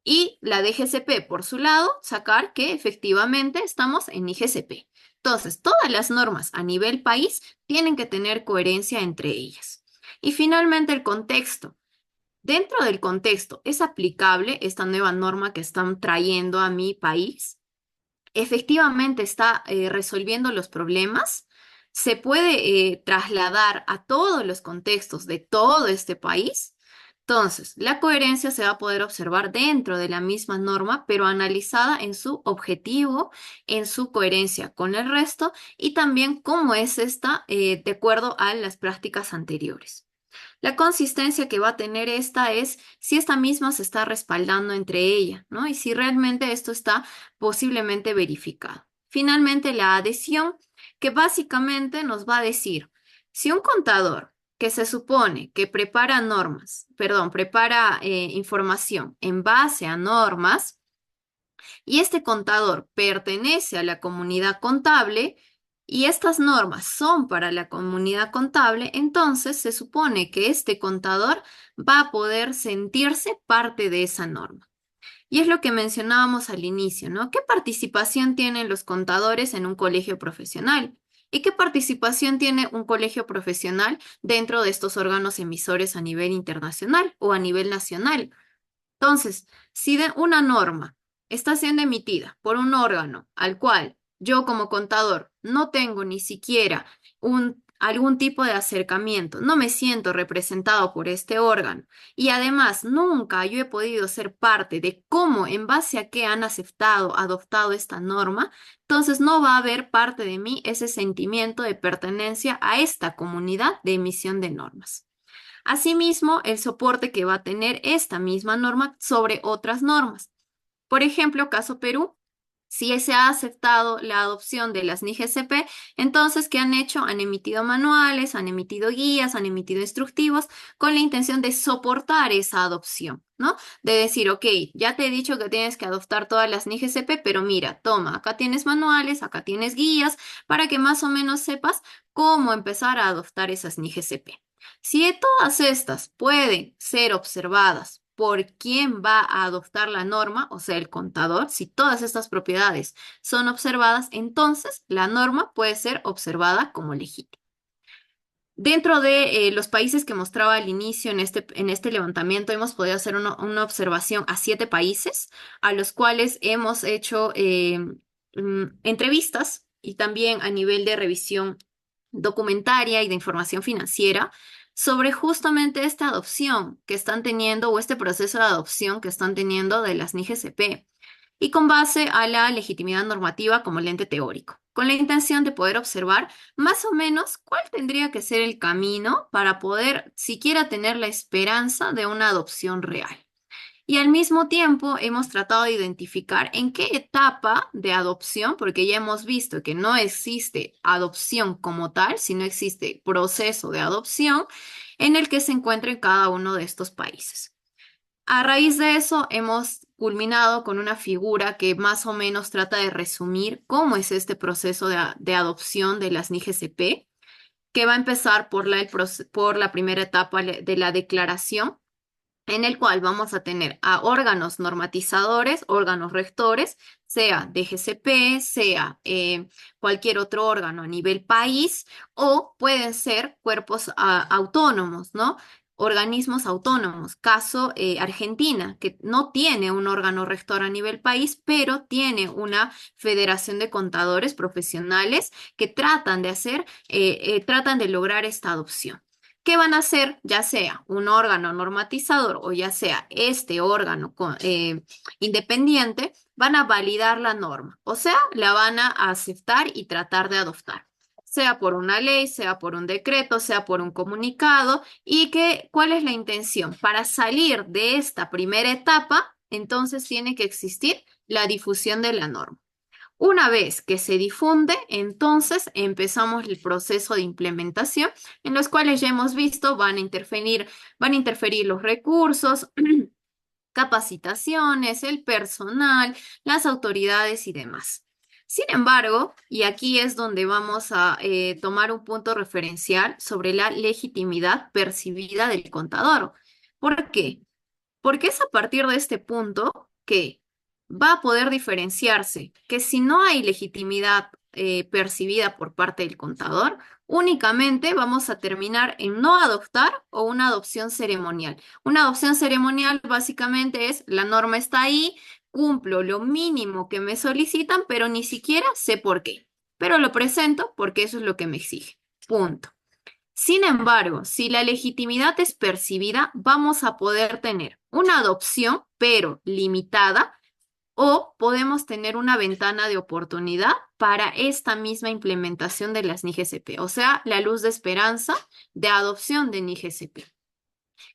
Y la DGCP, por su lado, sacar que efectivamente estamos en IGCP. Entonces, todas las normas a nivel país tienen que tener coherencia entre ellas. Y finalmente, el contexto. Dentro del contexto, ¿es aplicable esta nueva norma que están trayendo a mi país? ¿Efectivamente está resolviendo los problemas? ¿Se puede trasladar a todos los contextos de todo este país? Entonces, la coherencia se va a poder observar dentro de la misma norma, pero analizada en su objetivo, en su coherencia con el resto y también cómo es esta de acuerdo a las prácticas anteriores. La consistencia que va a tener esta es si esta misma se está respaldando entre ella, ¿no? Y si realmente esto está posiblemente verificado. Finalmente, la adhesión, que básicamente nos va a decir, si un contador que se supone que prepara prepara información en base a normas, y este contador pertenece a la comunidad contable y estas normas son para la comunidad contable, entonces se supone que este contador va a poder sentirse parte de esa norma. Y es lo que mencionábamos al inicio, ¿no? ¿Qué participación tienen los contadores en un colegio profesional? ¿Y qué participación tiene un colegio profesional dentro de estos órganos emisores a nivel internacional o a nivel nacional? Entonces, si una norma está siendo emitida por un órgano al cual yo como contador no tengo ni siquiera algún tipo de acercamiento, no me siento representado por este órgano y además nunca yo he podido ser parte de cómo, en base a qué han adoptado esta norma, entonces no va a haber parte de mí ese sentimiento de pertenencia a esta comunidad de emisión de normas. Asimismo, el soporte que va a tener esta misma norma sobre otras normas. Por ejemplo, caso Perú, Si se ha aceptado la adopción de las NIGSP, entonces, ¿qué han hecho? Han emitido manuales, han emitido guías, han emitido instructivos con la intención de soportar esa adopción, ¿no? De decir, ok, ya te he dicho que tienes que adoptar todas las NIGSP, pero mira, toma, acá tienes manuales, acá tienes guías, para que más o menos sepas cómo empezar a adoptar esas NIGSP. Si todas estas pueden ser observadas por quién va a adoptar la norma, o sea, el contador, si todas estas propiedades son observadas, entonces la norma puede ser observada como legítima. Dentro de los países que mostraba al inicio en este levantamiento, hemos podido hacer una observación a 7 países a los cuales hemos hecho entrevistas y también a nivel de revisión documentaria y de información financiera sobre justamente esta adopción que están teniendo o este proceso de adopción que están teniendo de las NIGSP y con base a la legitimidad normativa como lente teórico, con la intención de poder observar más o menos cuál tendría que ser el camino para poder siquiera tener la esperanza de una adopción real. Y al mismo tiempo hemos tratado de identificar en qué etapa de adopción, porque ya hemos visto que no existe adopción como tal, sino existe proceso de adopción en el que se encuentra en cada uno de estos países. A raíz de eso, hemos culminado con una figura que más o menos trata de resumir cómo es este proceso de adopción de las NIGSP, que va a empezar por la primera etapa de la declaración, en el cual vamos a tener a órganos normatizadores, órganos rectores, sea DGCP, sea cualquier otro órgano a nivel país, o pueden ser cuerpos autónomos, ¿no? Organismos autónomos. Caso Argentina, que no tiene un órgano rector a nivel país, pero tiene una federación de contadores profesionales que tratan de lograr esta adopción. ¿Qué van a hacer? Ya sea un órgano normatizador o ya sea este órgano independiente, van a validar la norma, o sea, la van a aceptar y tratar de adoptar, sea por una ley, sea por un decreto, sea por un comunicado, y ¿cuál es la intención? Para salir de esta primera etapa, entonces tiene que existir la difusión de la norma. Una vez que se difunde, entonces empezamos el proceso de implementación, en los cuales ya hemos visto van a interferir los recursos, capacitaciones, el personal, las autoridades y demás. Sin embargo, y aquí es donde vamos a tomar un punto referencial sobre la legitimidad percibida del contador. ¿Por qué? Porque es a partir de este punto que va a poder diferenciarse que si no hay legitimidad percibida por parte del contador, únicamente vamos a terminar en no adoptar o una adopción ceremonial. Una adopción ceremonial básicamente es la norma está ahí, cumplo lo mínimo que me solicitan, pero ni siquiera sé por qué. Pero lo presento porque eso es lo que me exige. Punto. Sin embargo, si la legitimidad es percibida, vamos a poder tener una adopción, pero limitada, o podemos tener una ventana de oportunidad para esta misma implementación de las NIGSP, o sea, la luz de esperanza de adopción de NIGSP.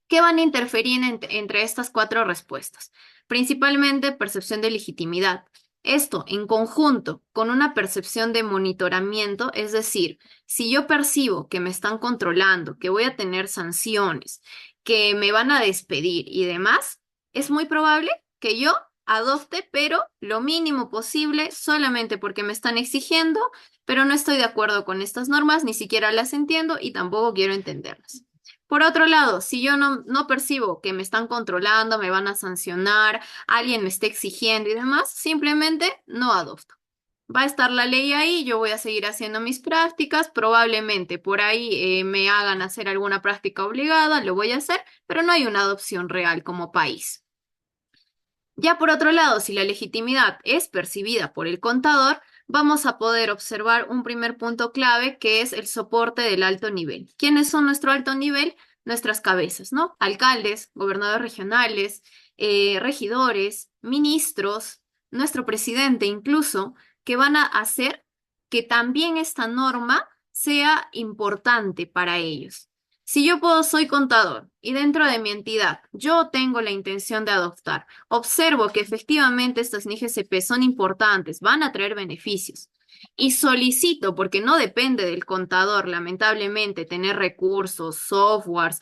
¿Qué van a interferir entre estas 4 respuestas? Principalmente percepción de legitimidad. Esto en conjunto con una percepción de monitoramiento, es decir, si yo percibo que me están controlando, que voy a tener sanciones, que me van a despedir y demás, es muy probable que yo adopte, pero lo mínimo posible, solamente porque me están exigiendo, pero no estoy de acuerdo con estas normas, ni siquiera las entiendo y tampoco quiero entenderlas. Por otro lado, si yo no percibo que me están controlando, me van a sancionar, alguien me está exigiendo y demás, simplemente no adopto. Va a estar la ley ahí, yo voy a seguir haciendo mis prácticas, probablemente por ahí me hagan hacer alguna práctica obligada, lo voy a hacer, pero no hay una adopción real como país. Ya por otro lado, si la legitimidad es percibida por el contador, vamos a poder observar un primer punto clave que es el soporte del alto nivel. ¿Quiénes son nuestro alto nivel? Nuestras cabezas, ¿no? Alcaldes, gobernadores regionales, regidores, ministros, nuestro presidente incluso, que van a hacer que también esta norma sea importante para ellos. Si yo puedo, soy contador y dentro de mi entidad yo tengo la intención de adoptar, observo que efectivamente estas NIGSP son importantes, van a traer beneficios y solicito, porque no depende del contador, lamentablemente, tener recursos, softwares,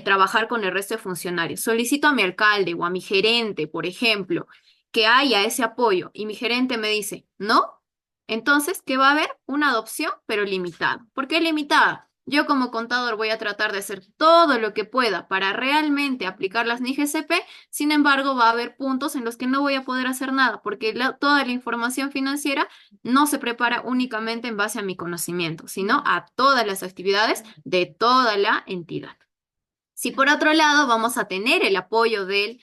trabajar con el resto de funcionarios. Solicito a mi alcalde o a mi gerente, por ejemplo, que haya ese apoyo y mi gerente me dice, no, entonces, ¿qué va a haber? Una adopción, pero limitada. ¿Por qué limitada? Yo como contador voy a tratar de hacer todo lo que pueda para realmente aplicar las NIGSP, sin embargo, va a haber puntos en los que no voy a poder hacer nada, porque toda la información financiera no se prepara únicamente en base a mi conocimiento, sino a todas las actividades de toda la entidad. Si por otro lado vamos a tener el apoyo de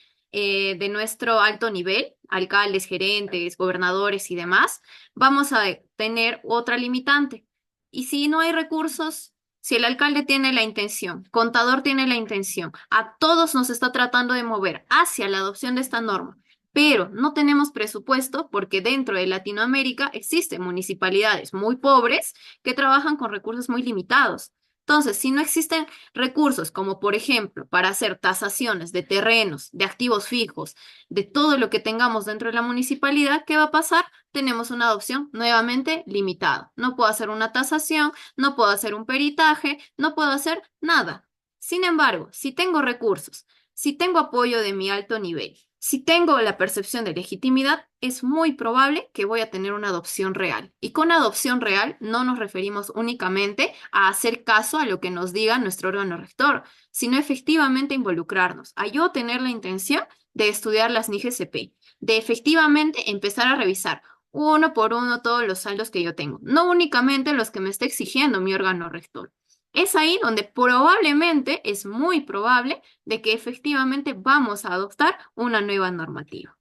nuestro alto nivel, alcaldes, gerentes, gobernadores y demás, vamos a tener otra limitante. Y si no hay recursos, si el alcalde tiene la intención, contador tiene la intención, a todos nos está tratando de mover hacia la adopción de esta norma, pero no tenemos presupuesto porque dentro de Latinoamérica existen municipalidades muy pobres que trabajan con recursos muy limitados. Entonces, si no existen recursos como por ejemplo para hacer tasaciones de terrenos, de activos fijos, de todo lo que tengamos dentro de la municipalidad, ¿qué va a pasar? Tenemos una adopción nuevamente limitada. No puedo hacer una tasación, no puedo hacer un peritaje, no puedo hacer nada. Sin embargo, si tengo recursos, si tengo apoyo de mi alto nivel, si tengo la percepción de legitimidad, es muy probable que voy a tener una adopción real. Y con adopción real no nos referimos únicamente a hacer caso a lo que nos diga nuestro órgano rector, sino efectivamente involucrarnos, a yo tener la intención de estudiar las NIGSP, de efectivamente empezar a revisar uno por uno todos los saldos que yo tengo, no únicamente los que me está exigiendo mi órgano rector. Es ahí donde probablemente, es muy probable, de que efectivamente vamos a adoptar una nueva normativa.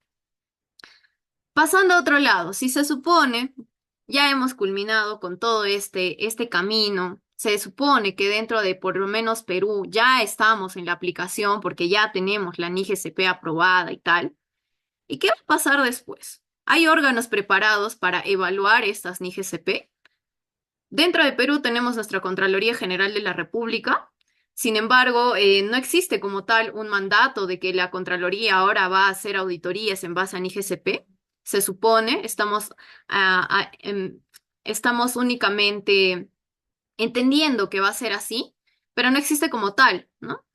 Pasando a otro lado, si se supone, ya hemos culminado con todo este camino, se supone que dentro de por lo menos Perú ya estamos en la aplicación porque ya tenemos la NIGSP aprobada y tal. ¿Y qué va a pasar después? ¿Hay órganos preparados para evaluar estas NIGSP? Dentro de Perú tenemos nuestra Contraloría General de la República. Sin embargo, no existe como tal un mandato de que la Contraloría ahora va a hacer auditorías en base a IGCP. Se supone, estamos únicamente entendiendo que va a ser así, pero no existe como tal, ¿no?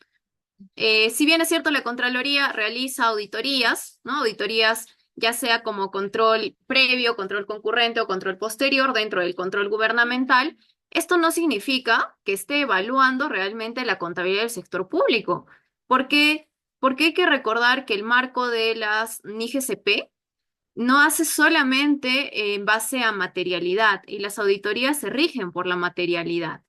Si bien es cierto, la Contraloría realiza auditorías, ¿no? Auditorías ya sea como control previo, control concurrente o control posterior dentro del control gubernamental, esto no significa que esté evaluando realmente la contabilidad del sector público. ¿Por qué? Porque hay que recordar que el marco de las NIGSP no hace solamente en base a materialidad y las auditorías se rigen por la materialidad.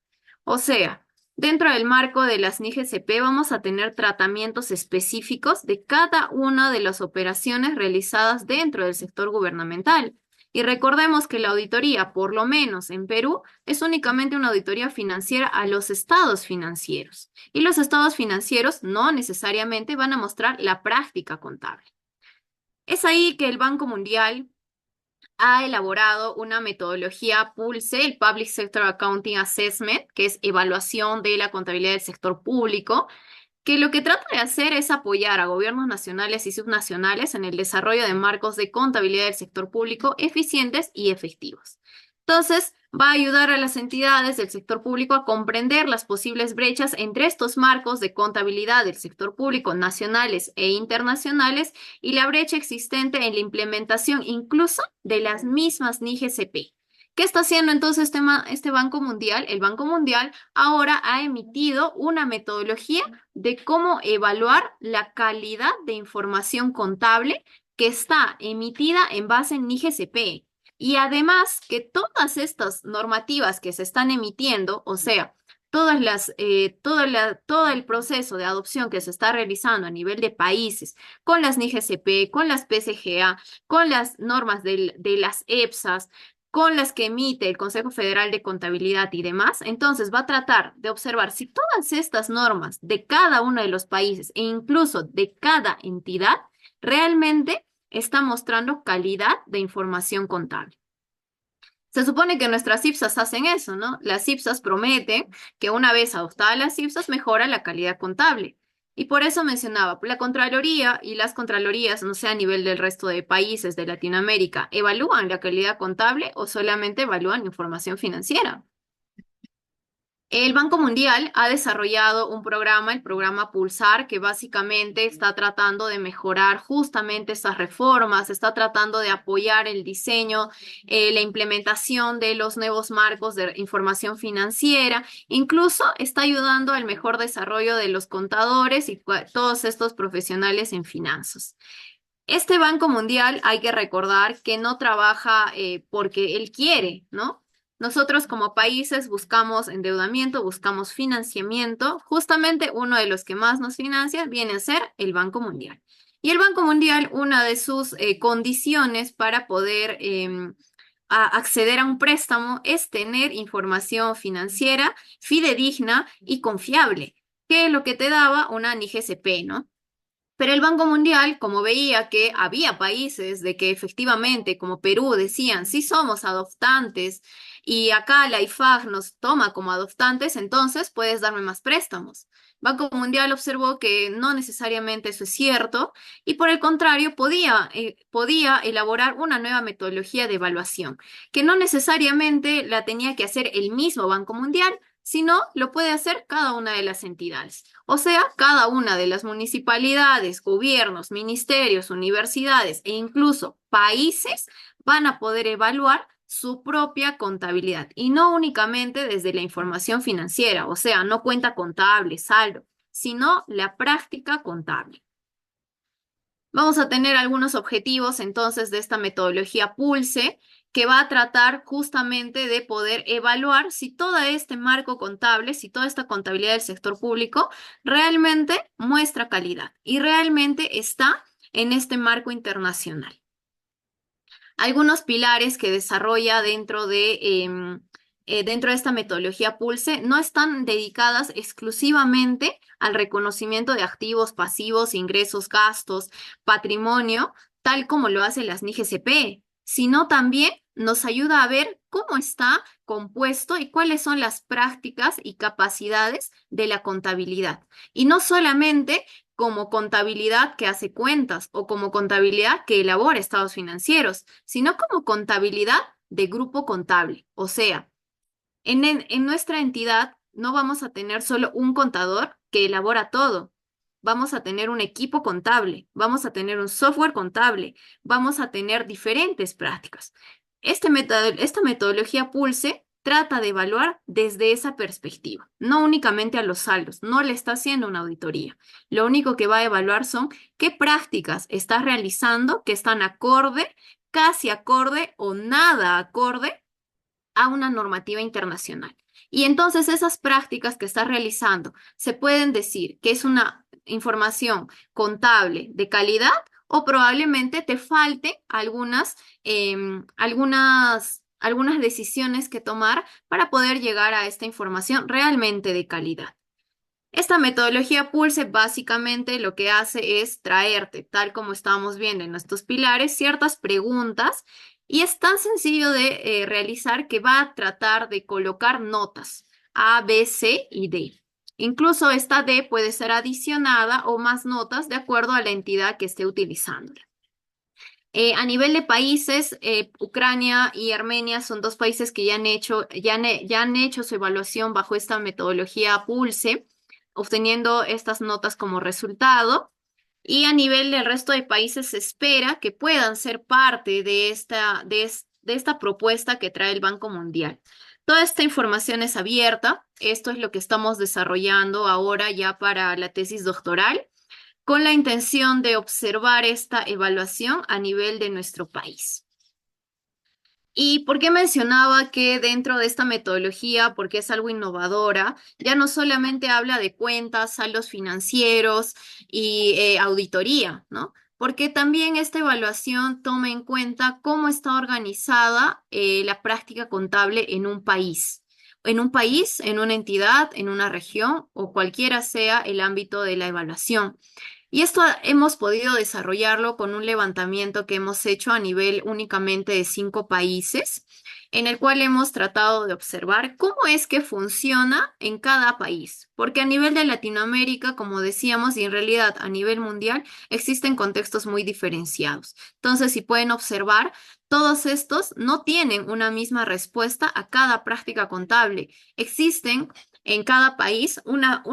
O sea, dentro del marco de las NIGSP vamos a tener tratamientos específicos de cada una de las operaciones realizadas dentro del sector gubernamental. Y recordemos que la auditoría, por lo menos en Perú, es únicamente una auditoría financiera a los estados financieros. Y los estados financieros no necesariamente van a mostrar la práctica contable. Es ahí que el Banco Mundial ha elaborado una metodología PULSE, el Public Sector Accounting Assessment, que es evaluación de la contabilidad del sector público, que lo que trata de hacer es apoyar a gobiernos nacionales y subnacionales en el desarrollo de marcos de contabilidad del sector público eficientes y efectivos. Entonces, va a ayudar a las entidades del sector público a comprender las posibles brechas entre estos marcos de contabilidad del sector público nacionales e internacionales y la brecha existente en la implementación incluso de las mismas NIGSP. ¿Qué está haciendo entonces este Banco Mundial? El Banco Mundial ahora ha emitido una metodología de cómo evaluar la calidad de información contable que está emitida en base en IGCP. Y además que todas estas normativas que se están emitiendo, o sea, todo el proceso de adopción que se está realizando a nivel de países, con las NIGSP, con las PCGA, con las normas de las EPSAS, con las que emite el Consejo Federal de Contabilidad y demás, entonces va a tratar de observar si todas estas normas de cada uno de los países e incluso de cada entidad realmente está mostrando calidad de información contable. Se supone que nuestras IPSAS hacen eso, ¿no? Las IPSAS prometen que una vez adoptadas las IPSAS mejora la calidad contable. Y por eso mencionaba, la Contraloría y las Contralorías, no sé, a nivel del resto de países de Latinoamérica, ¿evalúan la calidad contable o solamente evalúan información financiera? El Banco Mundial ha desarrollado un programa, el programa Pulsar, que básicamente está tratando de mejorar justamente estas reformas, está tratando de apoyar el diseño, la implementación de los nuevos marcos de información financiera, incluso está ayudando al mejor desarrollo de los contadores y todos estos profesionales en finanzas. Este Banco Mundial hay que recordar que no trabaja porque él quiere, ¿no? Nosotros como países buscamos endeudamiento, buscamos financiamiento. Justamente uno de los que más nos financia viene a ser el Banco Mundial. Y el Banco Mundial, una de sus condiciones para poder acceder a un préstamo es tener información financiera fidedigna y confiable, que es lo que te daba una NIGSP, ¿no? Pero el Banco Mundial, como veía que había países de que efectivamente, como Perú, decían, sí somos adoptantes y acá la IFAG nos toma como adoptantes, entonces puedes darme más préstamos. Banco Mundial observó que no necesariamente eso es cierto y por el contrario podía elaborar una nueva metodología de evaluación, que no necesariamente la tenía que hacer el mismo Banco Mundial, sino lo puede hacer cada una de las entidades. O sea, cada una de las municipalidades, gobiernos, ministerios, universidades e incluso países van a poder evaluar su propia contabilidad y no únicamente desde la información financiera, o sea, no cuenta contable, saldo, sino la práctica contable. Vamos a tener algunos objetivos entonces de esta metodología Pulse, que va a tratar justamente de poder evaluar si todo este marco contable, si toda esta contabilidad del sector público realmente muestra calidad y realmente está en este marco internacional. Algunos pilares que desarrolla dentro de esta metodología Pulse no están dedicadas exclusivamente al reconocimiento de activos, pasivos, ingresos, gastos, patrimonio, tal como lo hace las NIGSP, sino también nos ayuda a ver cómo está compuesto y cuáles son las prácticas y capacidades de la contabilidad. Y no solamente como contabilidad que hace cuentas o como contabilidad que elabora estados financieros, sino como contabilidad de grupo contable. O sea, en nuestra entidad no vamos a tener solo un contador que elabora todo. Vamos a tener un equipo contable, vamos a tener un software contable, vamos a tener diferentes prácticas. Esta metodología Pulse trata de evaluar desde esa perspectiva, no únicamente a los saldos, no le está haciendo una auditoría. Lo único que va a evaluar son qué prácticas estás realizando que están acorde, casi acorde o nada acorde a una normativa internacional. Y entonces esas prácticas que estás realizando se pueden decir que es una información contable de calidad o probablemente te falte algunas decisiones que tomar para poder llegar a esta información realmente de calidad. Esta metodología Pulse básicamente lo que hace es traerte, tal como estábamos viendo en nuestros pilares, ciertas preguntas y es tan sencillo de realizar que va a tratar de colocar notas A, B, C y D. Incluso esta D puede ser adicionada o más notas de acuerdo a la entidad que esté utilizándola. A nivel de países, Ucrania y Armenia son dos países que ya han hecho su evaluación bajo esta metodología Pulse, obteniendo estas notas como resultado. Y a nivel del resto de países se espera que puedan ser parte de esta propuesta que trae el Banco Mundial. Toda esta información es abierta. Esto es lo que estamos desarrollando ahora ya para la tesis doctoral con la intención de observar esta evaluación a nivel de nuestro país. ¿Y por qué mencionaba que dentro de esta metodología, porque es algo innovadora, ya no solamente habla de cuentas, saldos financieros y auditoría, ¿no? Porque también esta evaluación toma en cuenta cómo está organizada la práctica contable en un país. En un país, en una entidad, en una región o cualquiera sea el ámbito de la evaluación. Y esto hemos podido desarrollarlo con un levantamiento que hemos hecho a nivel únicamente de 5 países. en el cual hemos tratado de observar cómo es que funciona en cada país. Porque a nivel de Latinoamérica, como decíamos, y en realidad a nivel mundial, existen contextos muy diferenciados. Entonces, si pueden observar, todos estos no tienen una misma respuesta a cada práctica contable. Existen en cada país una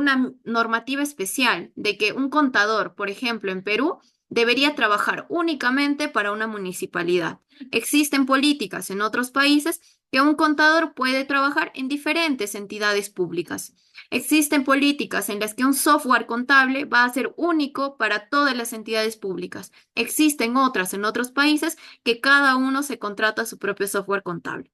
normativa especial de que un contador, por ejemplo, en Perú, debería trabajar únicamente para una municipalidad. Existen políticas en otros países que un contador puede trabajar en diferentes entidades públicas. Existen políticas en las que un software contable va a ser único para todas las entidades públicas. Existen otras en otros países que cada uno se contrata su propio software contable.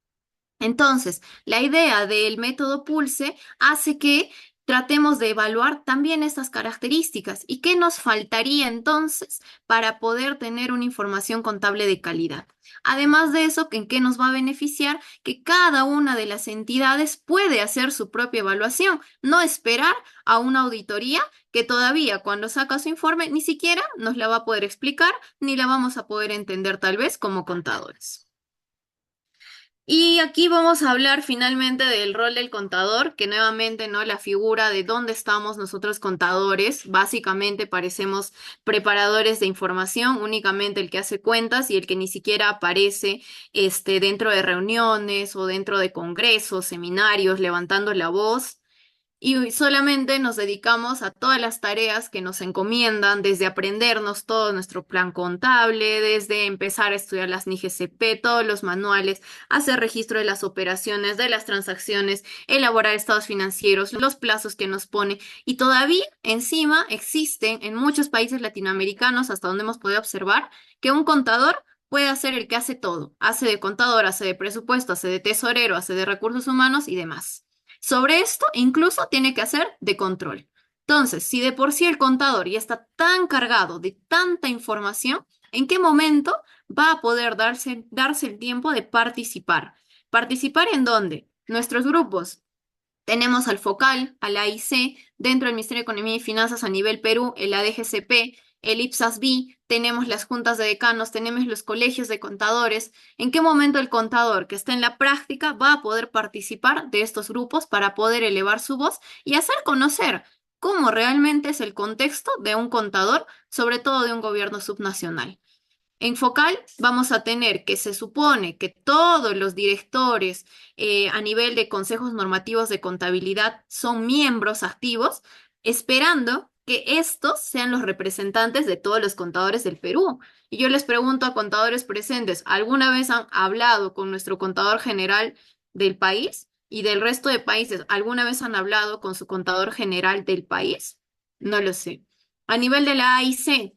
Entonces, la idea del método Pulse hace que tratemos de evaluar también estas características y qué nos faltaría entonces para poder tener una información contable de calidad. Además de eso, ¿en qué nos va a beneficiar? Que cada una de las entidades puede hacer su propia evaluación, no esperar a una auditoría que todavía cuando saca su informe ni siquiera nos la va a poder explicar ni la vamos a poder entender tal vez como contadores. Y aquí vamos a hablar finalmente del rol del contador, que nuevamente, ¿no? La figura de dónde estamos nosotros contadores. Básicamente parecemos preparadores de información, únicamente el que hace cuentas y el que ni siquiera aparece dentro de reuniones o dentro de congresos, seminarios, levantando la voz. Y solamente nos dedicamos a todas las tareas que nos encomiendan, desde aprendernos todo nuestro plan contable, desde empezar a estudiar las NIGCP, todos los manuales, hacer registro de las operaciones, de las transacciones, elaborar estados financieros, los plazos que nos pone. Y todavía encima existen en muchos países latinoamericanos, hasta donde hemos podido observar, que un contador puede hacer el que hace todo. Hace de contador, hace de presupuesto, hace de tesorero, hace de recursos humanos y demás. Sobre esto, incluso tiene que hacer de control. Entonces, si de por sí el contador ya está tan cargado de tanta información, ¿en qué momento va a poder darse el tiempo de participar? ¿Participar en dónde? Nuestros grupos. Tenemos al FOCAL, al AIC, dentro del Ministerio de Economía y Finanzas a nivel Perú, el ADGCP, el IPSAS-B, tenemos las juntas de decanos, tenemos los colegios de contadores. ¿En qué momento el contador que está en la práctica va a poder participar de estos grupos para poder elevar su voz y hacer conocer cómo realmente es el contexto de un contador, sobre todo de un gobierno subnacional? En Focal vamos a tener que se supone que todos los directores a nivel de consejos normativos de contabilidad son miembros activos, esperando que estos sean los representantes de todos los contadores del Perú. Y yo les pregunto a contadores presentes, ¿alguna vez han hablado con nuestro contador general del país y del resto de países? ¿Alguna vez han hablado con su contador general del país? No lo sé. A nivel de la AIC,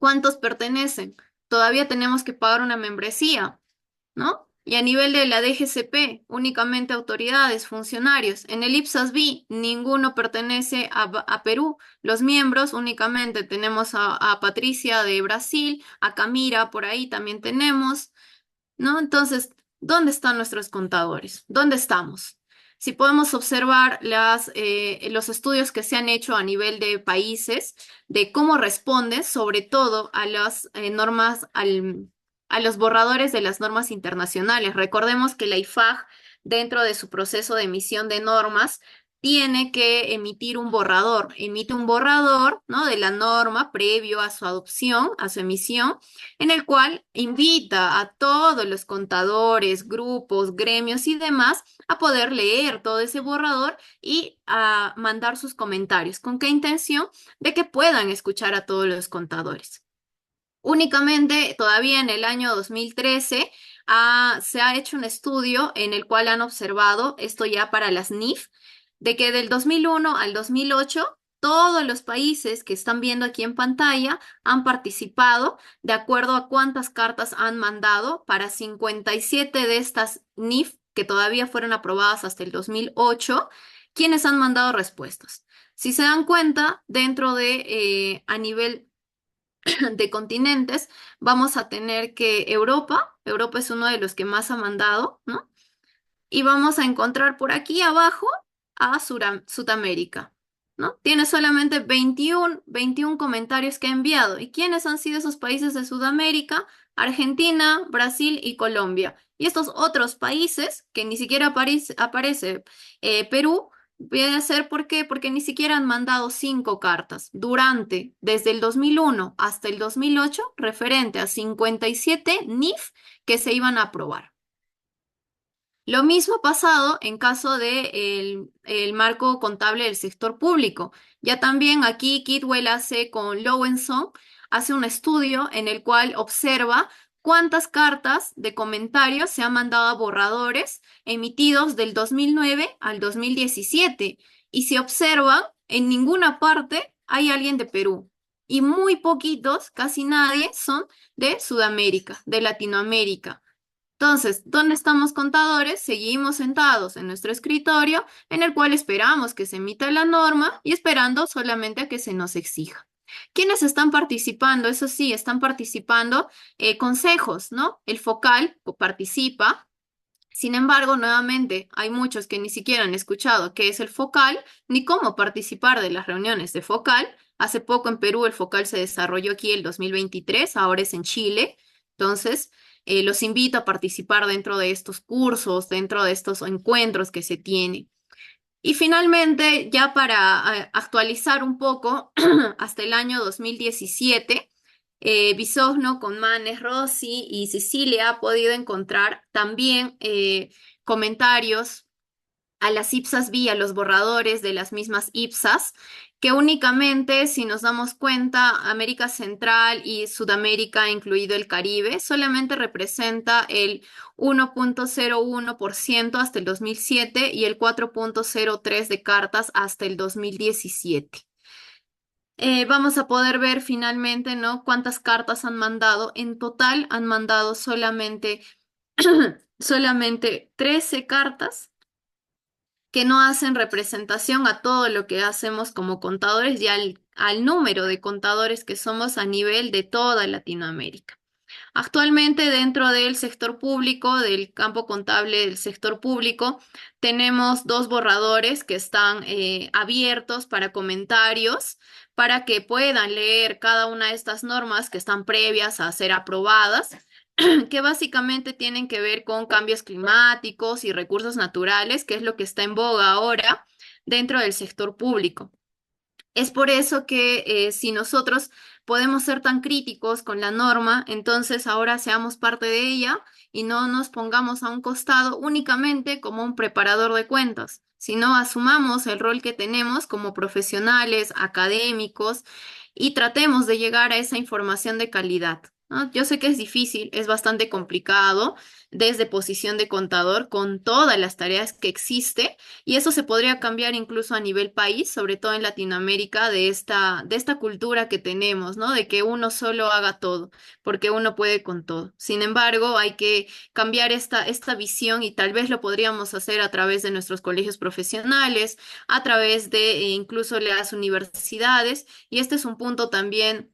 ¿cuántos pertenecen? Todavía tenemos que pagar una membresía, ¿no? Y a nivel de la DGCP, únicamente autoridades, funcionarios. En el IPSAS-B, ninguno pertenece a Perú. Los miembros únicamente tenemos a Patricia de Brasil, a Camira, por ahí también tenemos. ¿No? Entonces, ¿dónde están nuestros contadores? ¿Dónde estamos? Si podemos observar los estudios que se han hecho a nivel de países, de cómo responden, sobre todo a las normas, a los borradores de las normas internacionales. Recordemos que la IFAG, dentro de su proceso de emisión de normas, tiene que emitir un borrador, emite un borrador, ¿no? De la norma previo a su adopción, a su emisión, en el cual invita a todos los contadores, grupos, gremios y demás a poder leer todo ese borrador y a mandar sus comentarios. ¿Con qué intención? De que puedan escuchar a todos los contadores. Únicamente, todavía en el año 2013, se ha hecho un estudio en el cual han observado, esto ya para las NIF, de que del 2001 al 2008, todos los países que están viendo aquí en pantalla han participado de acuerdo a cuántas cartas han mandado para 57 de estas NIF que todavía fueron aprobadas hasta el 2008, quienes han mandado respuestas. Si se dan cuenta, dentro de a nivel de continentes, vamos a tener que Europa es uno de los que más ha mandado, ¿no? Y vamos a encontrar por aquí abajo a Sudamérica, ¿no? Tiene solamente 21 comentarios que ha enviado. ¿Y quiénes han sido esos países de Sudamérica? Argentina, Brasil y Colombia. Y estos otros países, que ni siquiera aparece Perú, viene a ser ¿por qué? Porque ni siquiera han mandado 5 cartas desde el 2001 hasta el 2008, referente a 57 NIF que se iban a aprobar. Lo mismo ha pasado en caso de el marco contable del sector público. Ya también aquí Kidwell hace con Lowenson, hace un estudio en el cual observa cuántas cartas de comentarios se han mandado a borradores emitidos del 2009 al 2017. Y si observan, en ninguna parte hay alguien de Perú. Y muy poquitos, casi nadie, son de Sudamérica, de Latinoamérica. Entonces, ¿dónde estamos contadores? Seguimos sentados en nuestro escritorio, en el cual esperamos que se emita la norma y esperando solamente a que se nos exija. ¿Quiénes están participando? Eso sí, están participando consejos, ¿no? El focal participa. Sin embargo, nuevamente, hay muchos que ni siquiera han escuchado qué es el focal ni cómo participar de las reuniones de focal. Hace poco en Perú el focal se desarrolló aquí el 2023, ahora es en Chile. Entonces, los invito a participar dentro de estos cursos, dentro de estos encuentros que se tienen. Y finalmente, ya para actualizar un poco, hasta el año 2017, Bisogno con Manes, Rossi y Cecilia ha podido encontrar también comentarios a las IPSAS vía los borradores de las mismas IPSAS, que únicamente, si nos damos cuenta, América Central y Sudamérica, incluido el Caribe, solamente representa el 1,01% hasta el 2007 y el 4,03% de cartas hasta el 2017. Vamos a poder ver finalmente, ¿no? Cuántas cartas han mandado. En total han mandado solamente 13 cartas que no hacen representación a todo lo que hacemos como contadores y al número de contadores que somos a nivel de toda Latinoamérica. Actualmente dentro del sector público, del campo contable del sector público, tenemos 2 borradores que están abiertos para comentarios, para que puedan leer cada una de estas normas que están previas a ser aprobadas, que básicamente tienen que ver con cambios climáticos y recursos naturales, que es lo que está en boga ahora dentro del sector público. Es por eso que si nosotros podemos ser tan críticos con la norma, entonces ahora seamos parte de ella y no nos pongamos a un costado únicamente como un preparador de cuentas, sino asumamos el rol que tenemos como profesionales, académicos y tratemos de llegar a esa información de calidad, ¿no? Yo sé que es difícil, es bastante complicado desde posición de contador con todas las tareas que existe. Y eso se podría cambiar incluso a nivel país, sobre todo en Latinoamérica, de esta cultura que tenemos, ¿no? De que uno solo haga todo, porque uno puede con todo. Sin embargo, hay que cambiar esta visión y tal vez lo podríamos hacer a través de nuestros colegios profesionales, a través de incluso las universidades. Y este es un punto también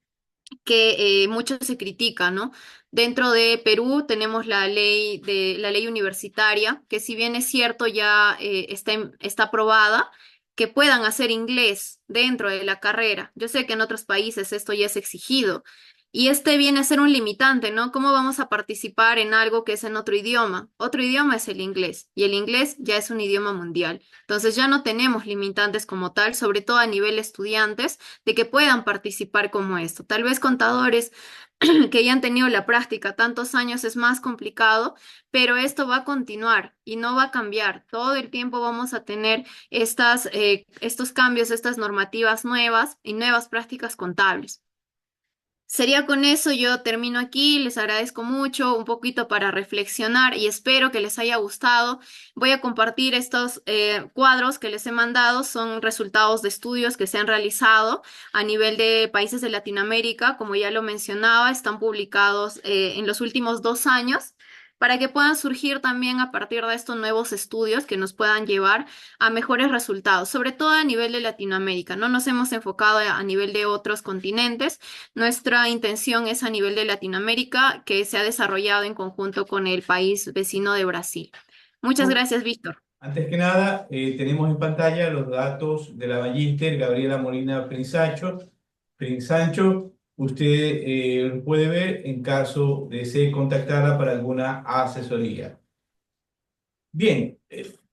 que mucho se critica, ¿no? Dentro de Perú tenemos la ley universitaria, que si bien es cierto ya está aprobada, que puedan hacer inglés dentro de la carrera. Yo sé que en otros países esto ya es exigido. Y este viene a ser un limitante, ¿no? ¿Cómo vamos a participar en algo que es en otro idioma? Otro idioma es el inglés, y el inglés ya es un idioma mundial. Entonces ya no tenemos limitantes como tal, sobre todo a nivel estudiantes de que puedan participar como esto. Tal vez contadores que ya han tenido la práctica tantos años es más complicado, pero esto va a continuar y no va a cambiar. Todo el tiempo vamos a tener estos cambios, estas normativas nuevas y nuevas prácticas contables. Sería con eso, yo termino aquí, les agradezco mucho, un poquito para reflexionar y espero que les haya gustado. Voy a compartir estos cuadros que les he mandado, son resultados de estudios que se han realizado a nivel de países de Latinoamérica, como ya lo mencionaba, están publicados en los últimos 2 años, para que puedan surgir también a partir de estos nuevos estudios que nos puedan llevar a mejores resultados, sobre todo a nivel de Latinoamérica. No nos hemos enfocado a nivel de otros continentes. Nuestra intención es a nivel de Latinoamérica, que se ha desarrollado en conjunto con el país vecino de Brasil. Muchas Bueno, gracias, Víctor. antes que nada, tenemos en pantalla los datos de la Magíster Gabriela Molina Prinsancho. Usted puede ver en caso desee contactarla para alguna asesoría. Bien,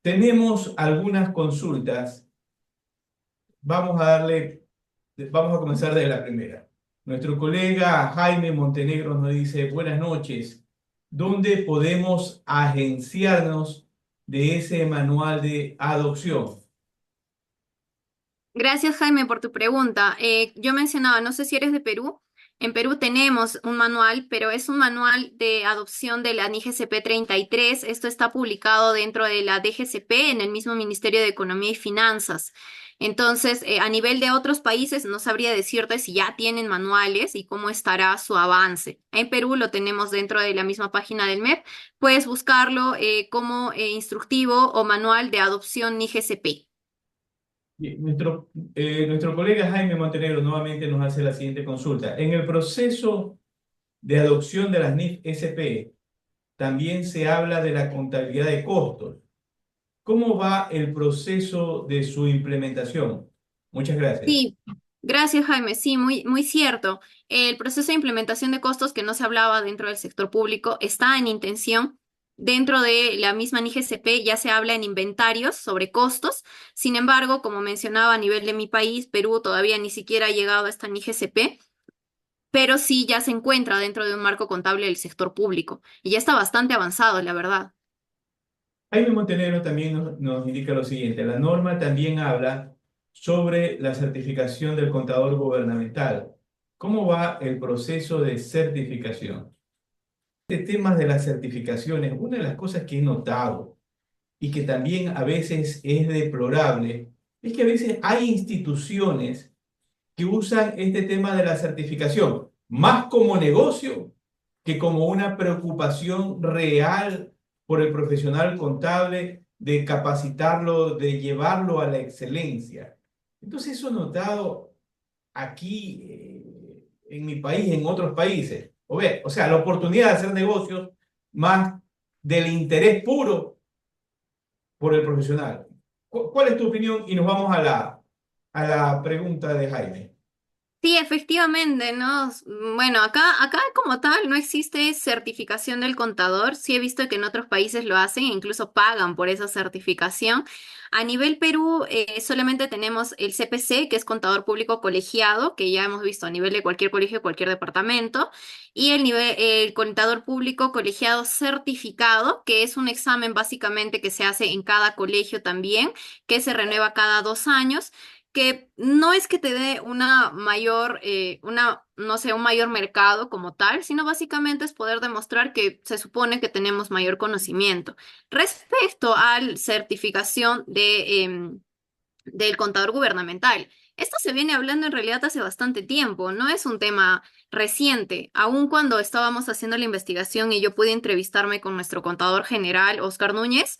tenemos algunas consultas. Vamos a comenzar desde la primera. Nuestro colega Jaime Montenegro nos dice, buenas noches, ¿dónde podemos agenciarnos de ese manual de adopción? Gracias, Jaime, por tu pregunta. Yo mencionaba, no sé si eres de Perú. En Perú tenemos un manual, pero es un manual de adopción de la NIGCP 33. Esto está publicado dentro de la DGCP en el mismo Ministerio de Economía y Finanzas. Entonces, a nivel de otros países, no sabría decirte si ya tienen manuales y cómo estará su avance. En Perú lo tenemos dentro de la misma página del MEP. Puedes buscarlo como instructivo o manual de adopción NIGCP. Bien, nuestro colega Jaime Montenegro nuevamente nos hace la siguiente consulta. En el proceso de adopción de las NIF SP también se habla de la contabilidad de costos. ¿Cómo va el proceso de su implementación? Muchas gracias. Sí, gracias Jaime. Sí, muy cierto. El proceso de implementación de costos que no se hablaba dentro del sector público está en intención. Dentro de la misma NIGCP ya se habla en inventarios sobre costos. Sin embargo, como mencionaba a nivel de mi país, Perú todavía ni siquiera ha llegado a esta NIGCP, pero sí ya se encuentra dentro de un marco contable del sector público y ya está bastante avanzado, la verdad. Jaime Montenegro también nos indica lo siguiente. La norma también habla sobre la certificación del contador gubernamental. ¿Cómo va el proceso de certificación? Temas de las certificaciones, una de las cosas que he notado y que también a veces es deplorable, es que a veces hay instituciones que usan este tema de la certificación más como negocio que como una preocupación real por el profesional contable, de capacitarlo, de llevarlo a la excelencia. Entonces eso he notado aquí en mi país, en otros países. O sea, la oportunidad de hacer negocios más del interés puro por el profesional. ¿Cuál es tu opinión? Y nos vamos a la pregunta de Jaime. Sí, efectivamente, ¿no? Bueno, acá como tal no existe certificación del contador. Sí he visto que en otros países lo hacen e incluso pagan por esa certificación. A nivel Perú, solamente tenemos el CPC, que es contador público colegiado, que ya hemos visto a nivel de cualquier colegio, cualquier departamento, y el contador público colegiado certificado, que es un examen básicamente que se hace en cada colegio también, que se renueva cada 2 años, que no es que te dé una mayor, no sé, un mayor mercado como tal, sino básicamente es poder demostrar que se supone que tenemos mayor conocimiento. Respecto a la certificación del contador gubernamental, esto se viene hablando en realidad hace bastante tiempo, no es un tema reciente. Aun cuando estábamos haciendo la investigación y yo pude entrevistarme con nuestro contador general, Oscar Núñez,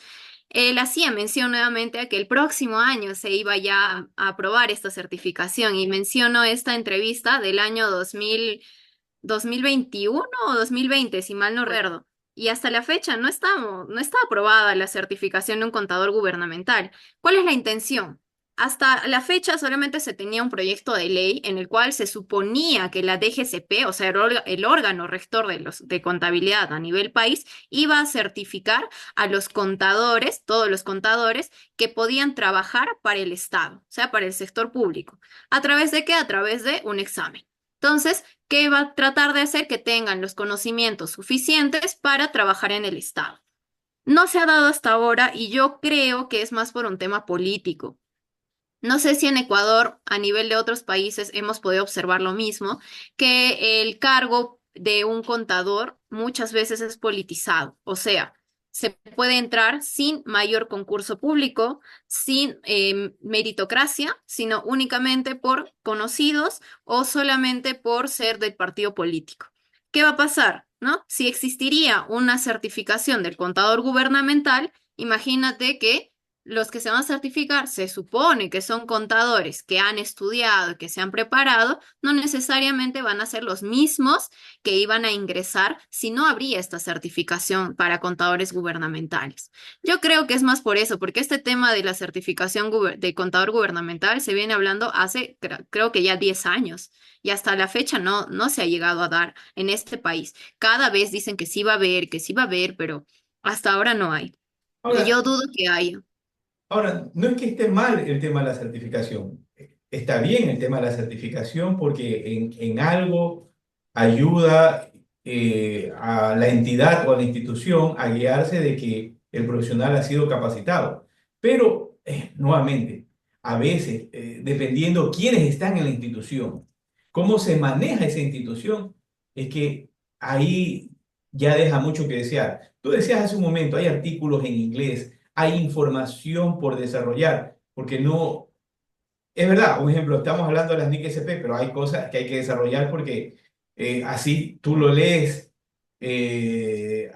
él hacía mención nuevamente a que el próximo año se iba ya a aprobar esta certificación y menciono esta entrevista del año 2021 o 2020, si mal no recuerdo. Y hasta la fecha no está aprobada la certificación de un contador gubernamental. ¿Cuál es la intención? Hasta la fecha solamente se tenía un proyecto de ley en el cual se suponía que la DGCP, o sea, el órgano rector de contabilidad a nivel país, iba a certificar a los contadores, todos los contadores, que podían trabajar para el Estado, o sea, para el sector público. ¿A través de qué? A través de un examen. Entonces, ¿qué va a tratar de hacer? Que tengan los conocimientos suficientes para trabajar en el Estado. No se ha dado hasta ahora y yo creo que es más por un tema político. No sé si en Ecuador, a nivel de otros países, hemos podido observar lo mismo, que el cargo de un contador muchas veces es politizado. O sea, se puede entrar sin mayor concurso público, sin meritocracia, sino únicamente por conocidos o solamente por ser del partido político. ¿Qué va a pasar? ¿No? Si existiría una certificación del contador gubernamental, imagínate que los que se van a certificar se supone que son contadores que han estudiado, que se han preparado, no necesariamente van a ser los mismos que iban a ingresar si no habría esta certificación para contadores gubernamentales. Yo creo que es más por eso, porque este tema de la certificación de contador gubernamental se viene hablando hace, creo que ya 10 años y hasta la fecha no se ha llegado a dar en este país. Cada vez dicen que sí va a haber, que sí va a haber, pero hasta ahora no hay. Y Ahora, yo dudo que haya. Ahora, no es que esté mal el tema de la certificación. Está bien el tema de la certificación porque en algo ayuda a la entidad o a la institución a guiarse de que el profesional ha sido capacitado. Pero, nuevamente, a veces, dependiendo quiénes están en la institución, cómo se maneja esa institución, es que ahí ya deja mucho que desear. Tú decías hace un momento, hay artículos en inglés, hay información por desarrollar, porque no, es verdad, un ejemplo, estamos hablando de las NIC SP, pero hay cosas que hay que desarrollar porque así tú lo lees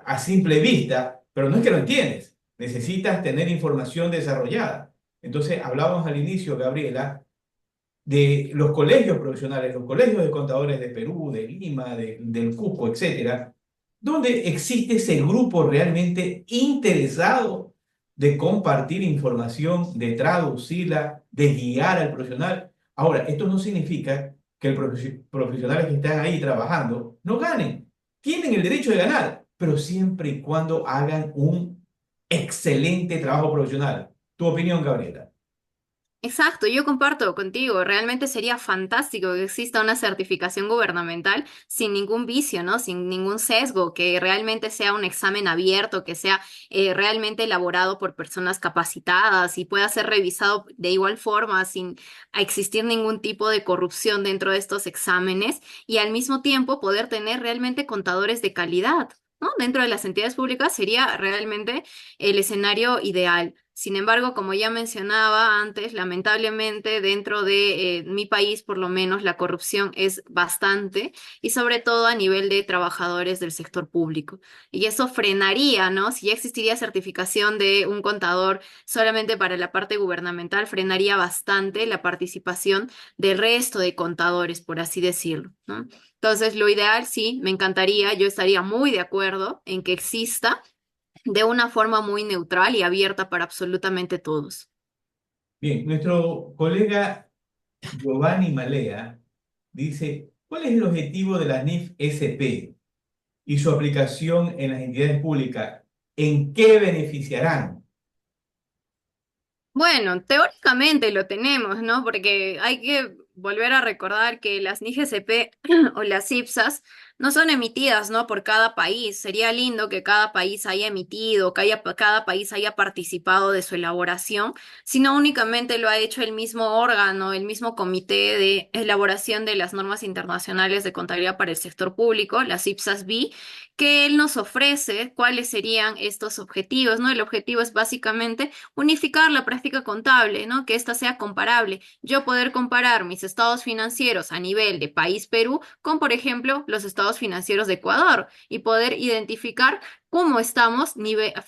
a simple vista, pero no es que lo entiendes, necesitas tener información desarrollada. Entonces, hablábamos al inicio, Gabriela, de los colegios profesionales, los colegios de contadores de Perú, de Lima, del Cusco, etcétera, donde existe ese grupo realmente interesado de compartir información, de traducirla, de guiar al profesional. Ahora, esto no significa que los profesionales que están ahí trabajando no ganen. Tienen el derecho de ganar, pero siempre y cuando hagan un excelente trabajo profesional. ¿Tu opinión, Gabriela? Exacto, yo comparto contigo. Realmente sería fantástico que exista una certificación gubernamental sin ningún vicio, ¿no? Sin ningún sesgo, que realmente sea un examen abierto, que sea realmente elaborado por personas capacitadas y pueda ser revisado de igual forma sin existir ningún tipo de corrupción dentro de estos exámenes y al mismo tiempo poder tener realmente contadores de calidad, ¿no? Dentro de las entidades públicas sería realmente el escenario ideal. Sin embargo, como ya mencionaba antes, lamentablemente dentro de mi país, por lo menos, la corrupción es bastante y sobre todo a nivel de trabajadores del sector público. Y eso frenaría, ¿no? Si ya existiría certificación de un contador solamente para la parte gubernamental, frenaría bastante la participación del resto de contadores, por así decirlo, ¿no? Entonces, lo ideal, sí, me encantaría, yo estaría muy de acuerdo en que exista de una forma muy neutral y abierta para absolutamente todos. Bien, nuestro colega Giovanni Malea dice, ¿cuál es el objetivo de la NIF SP y su aplicación en las entidades públicas? ¿En qué beneficiarán? Bueno, teóricamente lo tenemos, ¿no? Porque hay que volver a recordar que las NIGCP o las IPSAS no son emitidas, ¿no? Por cada país. Sería lindo que cada país haya emitido, que cada país haya participado de su elaboración, sino únicamente lo ha hecho el mismo órgano, el mismo comité de elaboración de las normas internacionales de contabilidad para el sector público, las IPSAS-B, que él nos ofrece cuáles serían estos objetivos, ¿no? El objetivo es básicamente unificar la práctica contable, ¿no? Que ésta sea comparable. Yo poder comparar mis estados financieros a nivel de país Perú con, por ejemplo, los estados financieros de Ecuador y poder identificar cómo estamos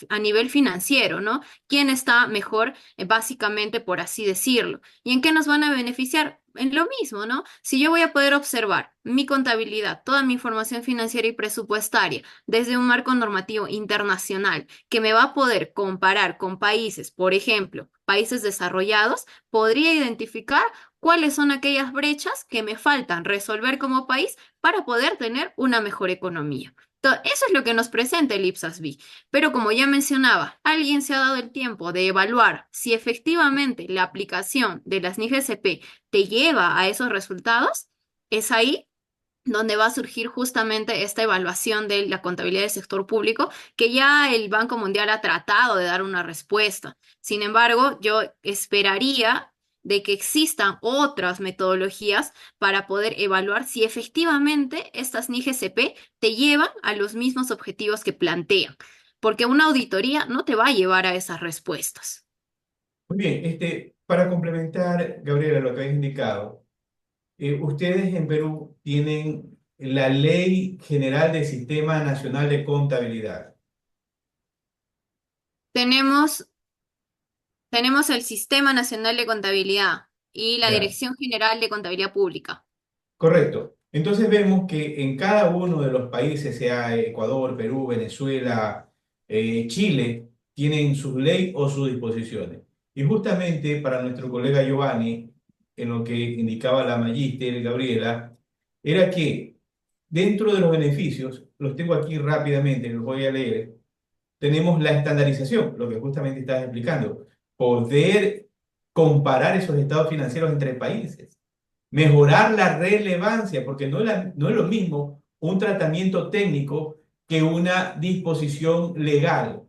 a nivel financiero, ¿no? ¿Quién está mejor, básicamente, por así decirlo? ¿Y en qué nos van a beneficiar? En lo mismo, ¿no? Si yo voy a poder observar mi contabilidad, toda mi información financiera y presupuestaria desde un marco normativo internacional que me va a poder comparar con países, por ejemplo, países desarrollados, podría identificar cuáles son aquellas brechas que me faltan resolver como país para poder tener una mejor economía. Eso es lo que nos presenta el IPSAS-B. Pero como ya mencionaba, alguien se ha dado el tiempo de evaluar si efectivamente la aplicación de las NIGSP te lleva a esos resultados. Es ahí donde va a surgir justamente esta evaluación de la contabilidad del sector público, que ya el Banco Mundial ha tratado de dar una respuesta. Sin embargo, yo esperaría de que existan otras metodologías para poder evaluar si efectivamente estas NIGSP te llevan a los mismos objetivos que plantean, porque una auditoría no te va a llevar a esas respuestas. Muy bien, para complementar, Gabriela, lo que habéis indicado, ustedes en Perú tienen la Ley General del Sistema Nacional de Contabilidad. Tenemos Tenemos el Sistema Nacional de Contabilidad y la Ya. Dirección General de Contabilidad Pública. Correcto. Entonces vemos que en cada uno de los países, sea Ecuador, Perú, Venezuela, Chile, tienen sus leyes o sus disposiciones. Y justamente para nuestro colega Giovanni, en lo que indicaba la magíster Gabriela, era que dentro de los beneficios, los tengo aquí rápidamente, los voy a leer, tenemos la estandarización, lo que justamente estás explicando, poder comparar esos estados financieros entre países, mejorar la relevancia, porque no es lo mismo un tratamiento técnico que una disposición legal,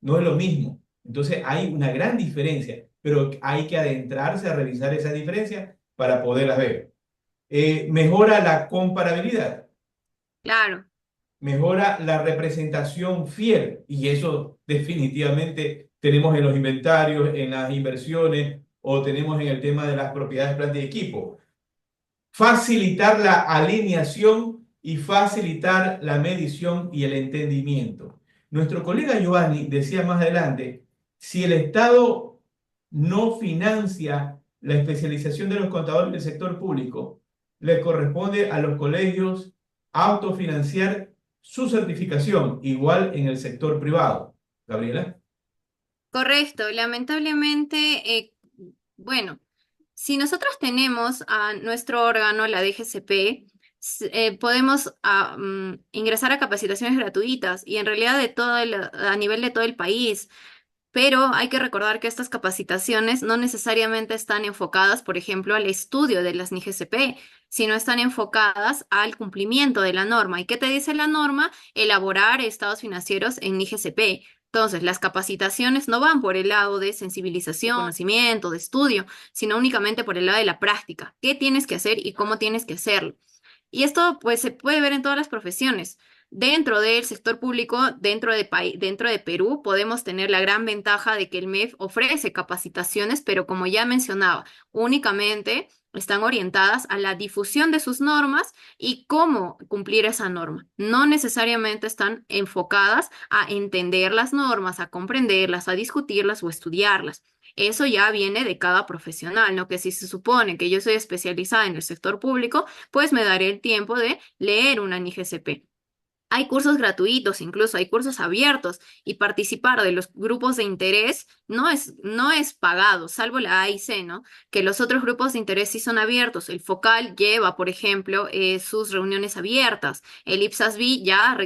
no es lo mismo. Entonces hay una gran diferencia, pero hay que adentrarse a revisar esa diferencia para poderlas ver. Mejora la comparabilidad, Claro. mejora la representación fiel y eso definitivamente tenemos en los inventarios, en las inversiones o tenemos en el tema de las propiedades, planta y equipo. Facilitar la alineación y facilitar la medición y el entendimiento. Nuestro colega Giovanni decía más adelante, si el Estado no financia la especialización de los contadores del sector público, le corresponde a los colegios autofinanciar su certificación, igual en el sector privado. Gabriela. Correcto. Lamentablemente, bueno, si nosotros tenemos a nuestro órgano, la DGCP, podemos ingresar a capacitaciones gratuitas y en realidad a nivel de todo el país. Pero hay que recordar que estas capacitaciones no necesariamente están enfocadas, por ejemplo, al estudio de las NIGCP, sino están enfocadas al cumplimiento de la norma. ¿Y qué te dice la norma? Elaborar estados financieros en NIGCP. Entonces, las capacitaciones no van por el lado de sensibilización, conocimiento, de estudio, sino únicamente por el lado de la práctica. ¿Qué tienes que hacer y cómo tienes que hacerlo? Y esto pues se puede ver en todas las profesiones. Dentro del sector público, dentro de Perú, podemos tener la gran ventaja de que el MEF ofrece capacitaciones, pero como ya mencionaba, únicamente están orientadas a la difusión de sus normas y cómo cumplir esa norma. No necesariamente están enfocadas a entender las normas, a comprenderlas, a discutirlas o estudiarlas. Eso ya viene de cada profesional, ¿no? Que si se supone que yo soy especializada en el sector público, pues me daré el tiempo de leer una NIGCP. Hay cursos gratuitos, incluso hay cursos abiertos y participar de los grupos de interés no es pagado, salvo la A y C, ¿no? Que los otros grupos de interés sí son abiertos. El Focal lleva, por ejemplo, sus reuniones abiertas. El IPSAS-B ya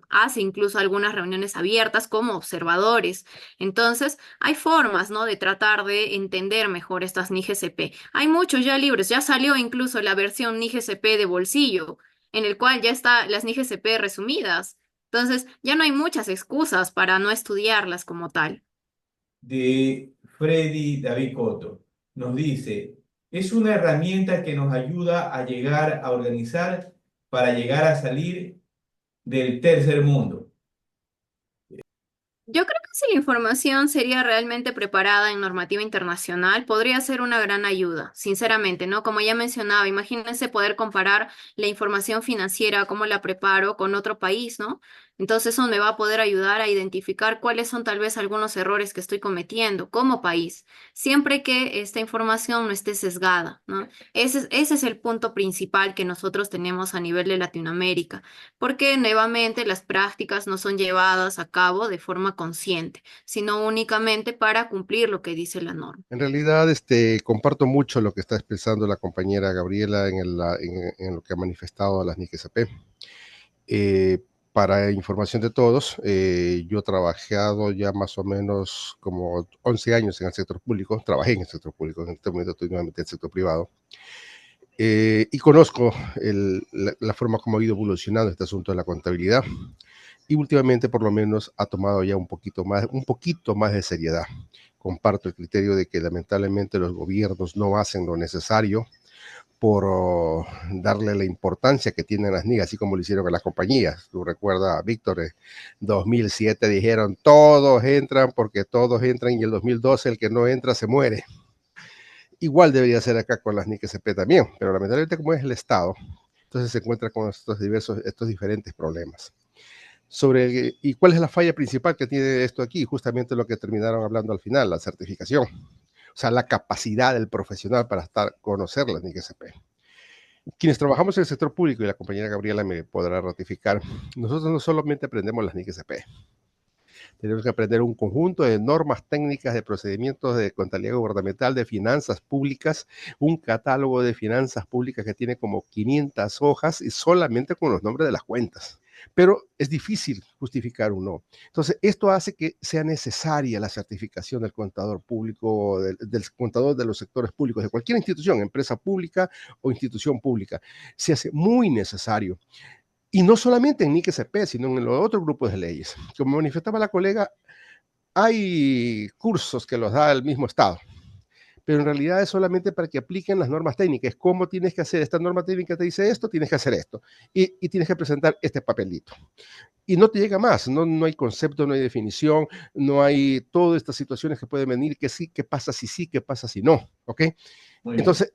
hace incluso algunas reuniones abiertas como observadores. Entonces, hay formas, ¿no? De tratar de entender mejor estas NIGCP. Hay muchos ya libros, ya salió incluso la versión NIGCP de bolsillo en el cual ya está las NIGCP resumidas. Entonces, ya no hay muchas excusas para no estudiarlas como tal. De Freddy David Coto. Nos dice, es una herramienta que nos ayuda a llegar a organizar para llegar a salir del tercer mundo. Yo creo que si la información sería realmente preparada en normativa internacional, podría ser una gran ayuda, sinceramente, ¿no? Como ya mencionaba, imagínense poder comparar la información financiera, cómo la preparo con otro país, ¿no? Entonces eso me va a poder ayudar a identificar cuáles son tal vez algunos errores que estoy cometiendo como país, siempre que esta información no esté sesgada, ¿no? Ese es el punto principal que nosotros tenemos a nivel de Latinoamérica porque nuevamente las prácticas no son llevadas a cabo de forma consciente, sino únicamente para cumplir lo que dice la norma. En realidad, comparto mucho lo que está expresando la compañera Gabriela en lo que ha manifestado a las NICSP. Para información de todos, yo he trabajado ya más o menos como 11 años en el sector público, trabajé en el sector público, en este momento estoy nuevamente en el sector privado, y conozco la forma como ha ido evolucionando este asunto de la contabilidad, y últimamente por lo menos ha tomado ya un poquito más de seriedad. Comparto el criterio de que lamentablemente los gobiernos no hacen lo necesario por darle la importancia que tienen las NIG, así como lo hicieron en las compañías. Tú recuerdas, Víctor, en 2007 dijeron todos entran porque todos entran y el 2012 el que no entra se muere. Igual debería ser acá con las NIC SP también, pero lamentablemente como es el Estado, entonces se encuentra con estos diferentes problemas. ¿Y cuál es la falla principal que tiene esto aquí? Justamente lo que terminaron hablando al final, la certificación. O sea, la capacidad del profesional para conocer las NIC SP. Quienes trabajamos en el sector público, y la compañera Gabriela me podrá ratificar, nosotros no solamente aprendemos las NIC SP, tenemos que aprender un conjunto de normas técnicas, de procedimientos de contabilidad gubernamental, de finanzas públicas, un catálogo de finanzas públicas que tiene como 500 hojas y solamente con los nombres de las cuentas. Pero es difícil justificar un no. Entonces, esto hace que sea necesaria la certificación del contador público, del contador de los sectores públicos, de cualquier institución, empresa pública o institución pública. Se hace muy necesario. Y no solamente en NIC-SP, sino en los otros grupos de leyes. Como manifestaba la colega, hay cursos que los da el mismo Estado, pero en realidad es solamente para que apliquen las normas técnicas. ¿Cómo tienes que hacer? Esta norma técnica te dice esto, tienes que hacer esto. Y tienes que presentar este papelito. Y no te llega más, no hay concepto, no hay definición, no hay todas estas situaciones que pueden venir, que sí, qué pasa si sí, qué pasa si no, ¿ok? Entonces,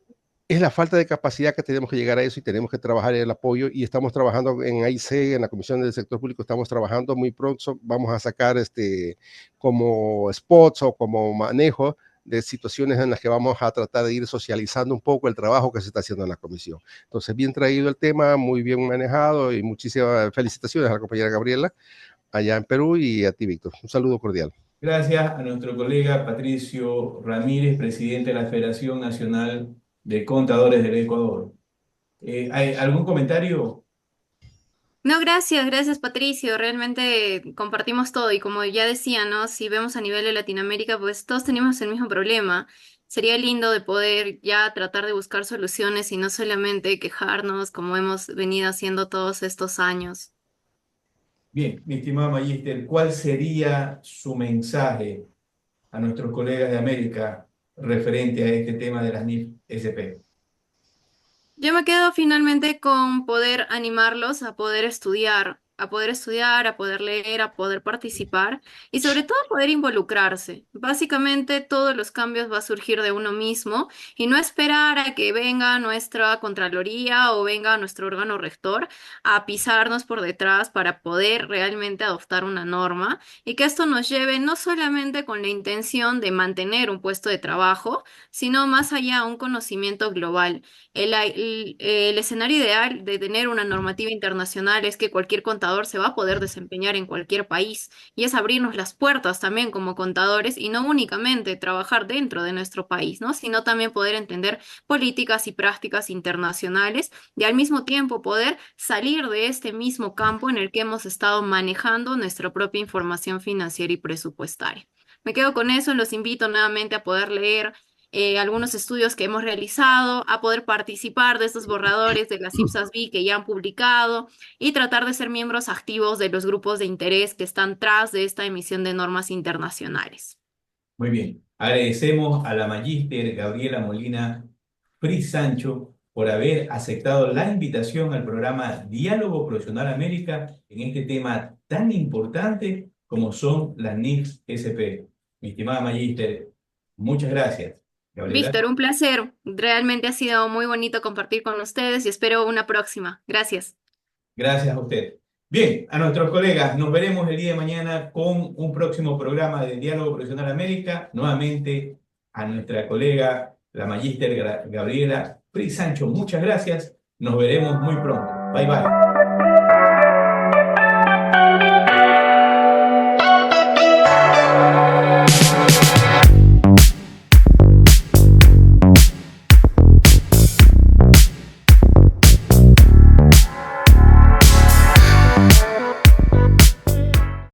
es la falta de capacidad que tenemos que llegar a eso y tenemos que trabajar en el apoyo y estamos trabajando en AIC, en la Comisión del Sector Público, estamos trabajando muy pronto, vamos a sacar como spots o como manejo de situaciones en las que vamos a tratar de ir socializando un poco el trabajo que se está haciendo en la comisión. Entonces, bien traído el tema, muy bien manejado y muchísimas felicitaciones a la compañera Gabriela allá en Perú y a ti, Víctor. Un saludo cordial. Gracias a nuestro colega Patricio Ramírez, presidente de la Federación Nacional de Contadores del Ecuador. ¿Hay algún comentario? No, gracias Patricio. Realmente compartimos todo y como ya decía, ¿no? Si vemos a nivel de Latinoamérica, pues todos tenemos el mismo problema. Sería lindo de poder ya tratar de buscar soluciones y no solamente quejarnos como hemos venido haciendo todos estos años. Bien, mi estimado Magíster, ¿cuál sería su mensaje a nuestros colegas de América referente a este tema de las NIF-SP? Yo me quedo finalmente con poder animarlos a poder estudiar, a poder leer, a poder participar y sobre todo a poder involucrarse. Básicamente todos los cambios va a surgir de uno mismo y no esperar a que venga nuestra Contraloría o venga nuestro órgano rector a pisarnos por detrás para poder realmente adoptar una norma y que esto nos lleve no solamente con la intención de mantener un puesto de trabajo, sino más allá a un conocimiento global. El escenario ideal de tener una normativa internacional es que cualquier contador se va a poder desempeñar en cualquier país y es abrirnos las puertas también como contadores y no únicamente trabajar dentro de nuestro país, ¿no? Sino también poder entender políticas y prácticas internacionales y al mismo tiempo poder salir de este mismo campo en el que hemos estado manejando nuestra propia información financiera y presupuestaria. Me quedo con eso, los invito nuevamente a poder leer algunos estudios que hemos realizado, a poder participar de estos borradores de las IPSAS-B que ya han publicado y tratar de ser miembros activos de los grupos de interés que están tras de esta emisión de normas internacionales. Muy bien. Agradecemos a la magíster Gabriela Molina Fris Sancho por haber aceptado la invitación al programa Diálogo Profesional América en este tema tan importante como son las NIFs SP. Mi estimada magíster, muchas gracias. Gabriela, Víctor, un placer. Realmente ha sido muy bonito compartir con ustedes y espero una próxima. Gracias. gracias a usted. Bien, a nuestros colegas, nos veremos el día de mañana con un próximo programa de Diálogo Profesional América. Nuevamente a nuestra colega, la magíster Gabriela Fris Sancho, muchas gracias. Nos veremos muy pronto. Bye bye.